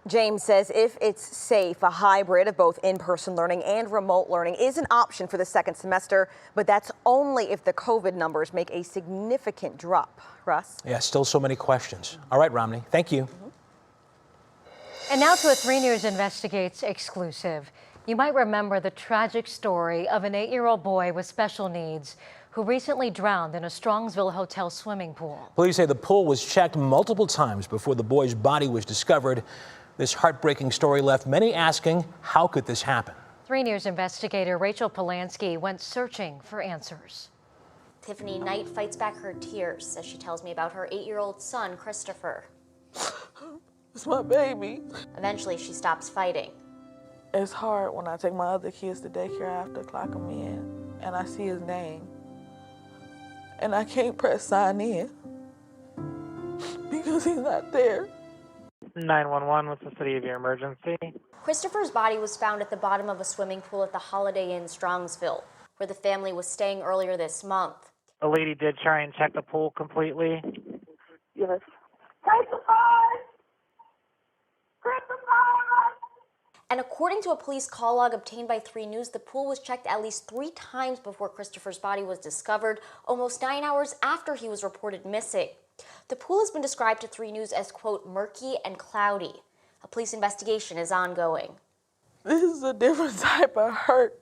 James says if it's safe, a hybrid of both in-person learning and remote learning is an option for the second semester, but that's only if the COVID numbers make a significant drop. Russ? Yeah, still so many questions. All right, Romney, thank you. And now to a 3 News Investigates exclusive. You might remember the tragic story of an 8-year-old boy with special needs who recently drowned in a Strongsville hotel swimming pool. Police say the pool was checked multiple times before the boy's body was discovered. This heartbreaking story left many asking, how could this happen? 3 News investigator Rachel Polanski went searching for answers. Tiffany Knight fights back her tears as she tells me about her 8-year-old son, Christopher. It's my baby. Eventually, she stops fighting. It's hard when I take my other kids to daycare. I have to clock them in, and I see his name. And I can't press sign in because he's not there. 911, what's the city of your emergency? Christopher's body was found at the bottom of a swimming pool at the Holiday Inn Strongsville, where the family was staying earlier this month. A lady did try and check the pool completely. Yes. And according to a police call log obtained by 3 News, the pool was checked at least 3 times before Christopher's body was discovered, almost 9 hours after he was reported missing. The pool has been described to 3 News as, quote, murky and cloudy. A police investigation is ongoing. This is a different type of hurt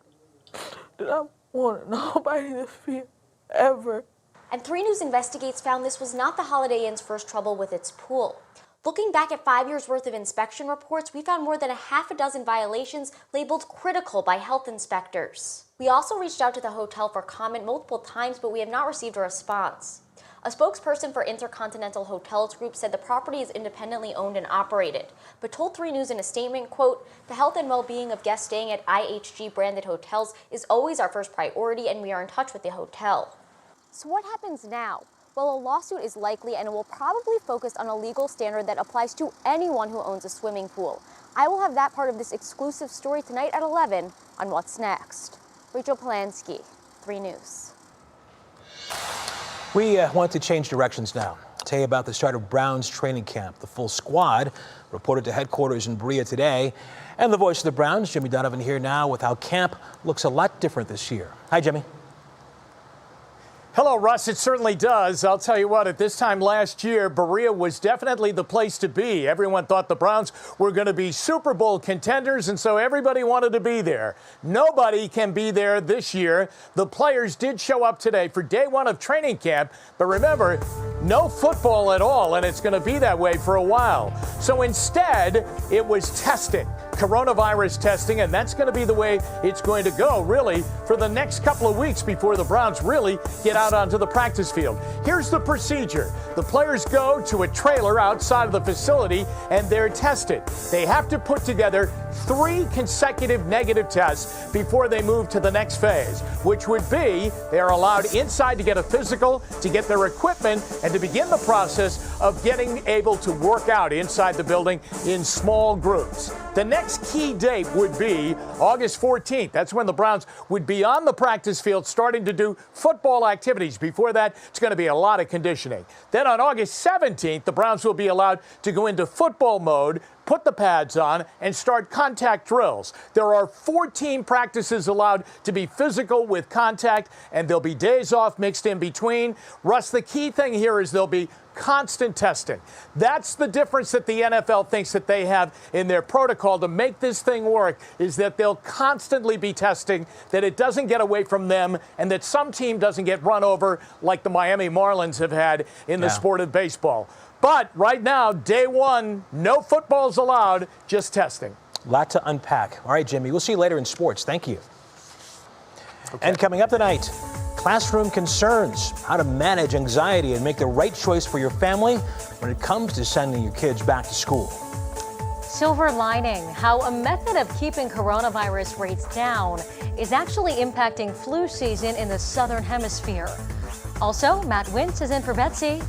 that I want nobody to feel, ever. And 3 News Investigates found this was not the Holiday Inn's first trouble with its pool. Looking back at 5 years' worth of inspection reports, we found more than a half a dozen violations labeled critical by health inspectors. We also reached out to the hotel for comment multiple times, but we have not received a response. A spokesperson for Intercontinental Hotels Group said the property is independently owned and operated, but told 3 News in a statement, quote, the health and well-being of guests staying at IHG-branded hotels is always our first priority, and we are in touch with the hotel. So what happens now? Well, a lawsuit is likely, and it will probably focus on a legal standard that applies to anyone who owns a swimming pool. I will have that part of this exclusive story tonight at 11 on What's Next. Rachel Polanski, 3 News. We want to change directions now. Tell you about the start of Browns training camp. The full squad reported to headquarters in Berea today. And the voice of the Browns, Jimmy Donovan, here now with how camp looks a lot different this year. Hi, Jimmy. Hello, Russ. It certainly does. I'll tell you what, at this time last year, Berea was definitely the place to be. Everyone thought the Browns were going to be Super Bowl contenders, and so everybody wanted to be there. Nobody can be there this year. The players did show up today for day 1 of training camp, but remember, no football at all, and it's going to be that way for a while. So instead, it was testing, coronavirus testing, and that's going to be the way it's going to go, really, for the next couple of weeks before the Browns really get out onto the practice field. Here's the procedure. The players go to a trailer outside of the facility and they're tested. They have to put together 3 consecutive negative tests before they move to the next phase, which would be they are allowed inside to get a physical, to get their equipment, and to begin the process of getting able to work out inside the building in small groups. The next key date would be August 14th. That's when the Browns would be on the practice field starting to do football activities. Before that, it's going to be a lot of conditioning. Then on August 17th, the Browns will be allowed to go into football mode, put the pads on, and start contact drills. There are 14 practices allowed to be physical with contact, and there'll be days off mixed in between. Russ, the key thing here is there'll be constant testing. That's the difference that the NFL thinks that they have in their protocol to make this thing work, is that they'll constantly be testing, that it doesn't get away from them, and that some team doesn't get run over like the Miami Marlins have had in the sport of baseball. But right now, day one, no footballs allowed, just testing. A lot to unpack. All right, Jimmy, we'll see you later in sports. Thank you. Okay. And coming up tonight, classroom concerns, how to manage anxiety and make the right choice for your family when it comes to sending your kids back to school. Silver lining, how a method of keeping coronavirus rates down is actually impacting flu season in the southern hemisphere. Also, Matt Wintz is in for Betsy.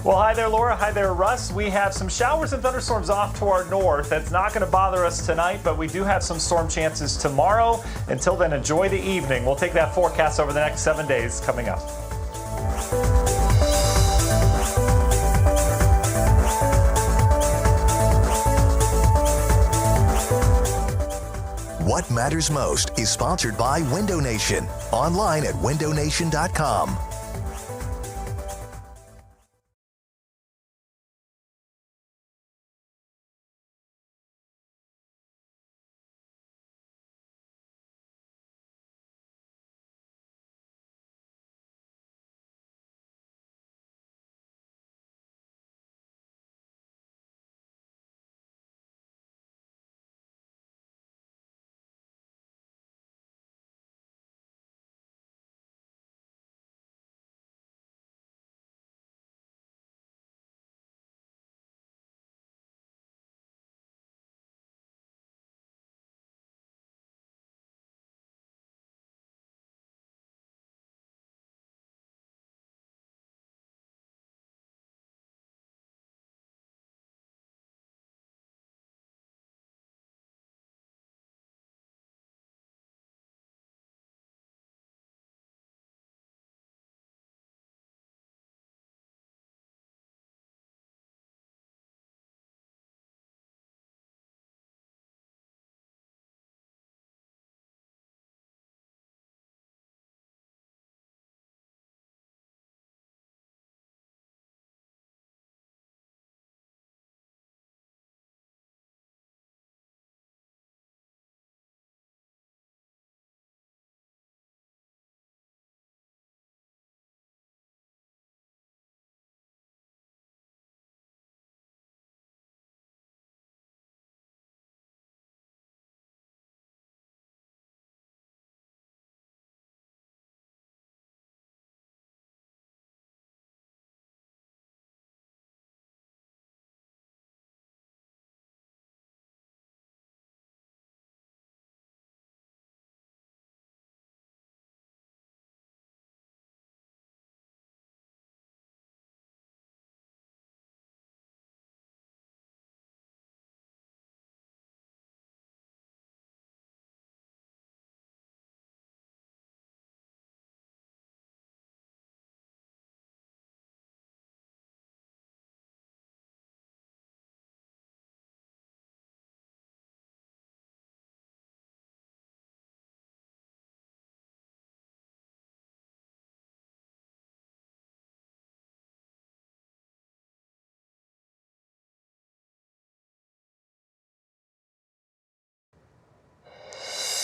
Well, hi there, Laura. Hi there, Russ. We have some showers and thunderstorms off to our north. That's not going to bother us tonight, but we do have some storm chances tomorrow. Until then, enjoy the evening. We'll take that forecast over the next 7 days coming up. What Matters Most is sponsored by Window Nation. Online at windownation.com.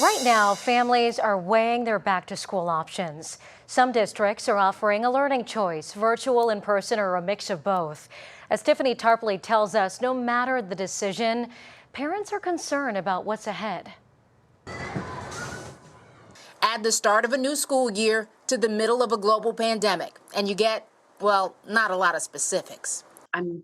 Right now, families are weighing their back-to-school options. Some districts are offering a learning choice, virtual, in person, or a mix of both. As Tiffany Tarkley tells us, no matter the decision, parents are concerned about what's ahead. Add the start of a new school year to the middle of a global pandemic, and you get, well, not a lot of specifics. I'm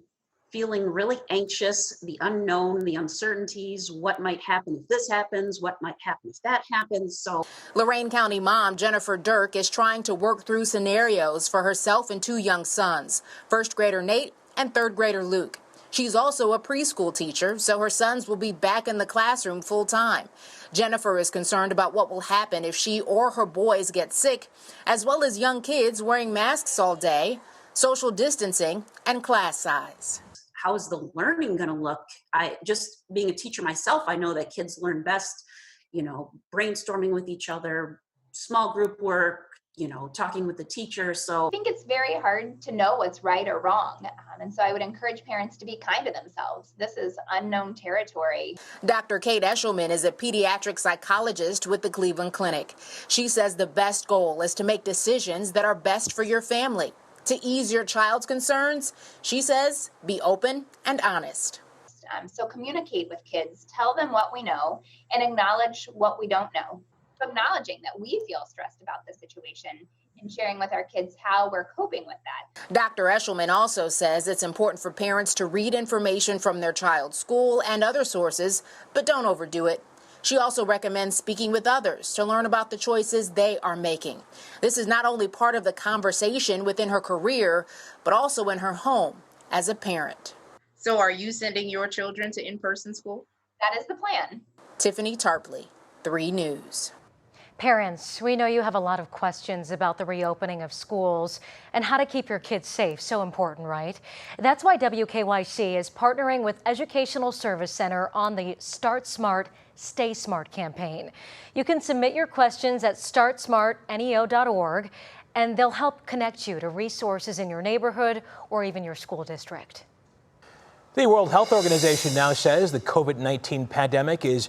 feeling really anxious, the unknown, the uncertainties, what might happen if this happens, what might happen if that happens. So Lorain County mom Jennifer Dirk is trying to work through scenarios for herself and two young sons, first grader Nate and third grader Luke. She's also a preschool teacher, so her sons will be back in the classroom full time. Jennifer is concerned about what will happen if she or her boys get sick, as well as young kids wearing masks all day, social distancing, and class size. How is the learning going to look? Just being a teacher myself, I know that kids learn best, brainstorming with each other, small group work, talking with the teacher. So I think it's very hard to know what's right or wrong. And so I would encourage parents to be kind to themselves. This is unknown territory. Dr. Kate Eshelman is a pediatric psychologist with the Cleveland Clinic. She says the best goal is to make decisions that are best for your family. To ease your child's concerns, she says, be open and honest. So communicate with kids, tell them what we know, and acknowledge what we don't know. Acknowledging that we feel stressed about the situation and sharing with our kids how we're coping with that. Dr. Eshelman also says it's important for parents to read information from their child's school and other sources, but don't overdo it. She also recommends speaking with others to learn about the choices they are making. This is not only part of the conversation within her career, but also in her home as a parent. So are you sending your children to in-person school? That is the plan. Tiffany Tarkley, 3 News. Parents, we know you have a lot of questions about the reopening of schools and how to keep your kids safe. So important, right? That's why WKYC is partnering with Educational Service Center on the Start Smart, Stay Smart campaign. You can submit your questions at startsmartneo.org, and they'll help connect you to resources in your neighborhood or even your school district. The World Health Organization now says the COVID-19 pandemic is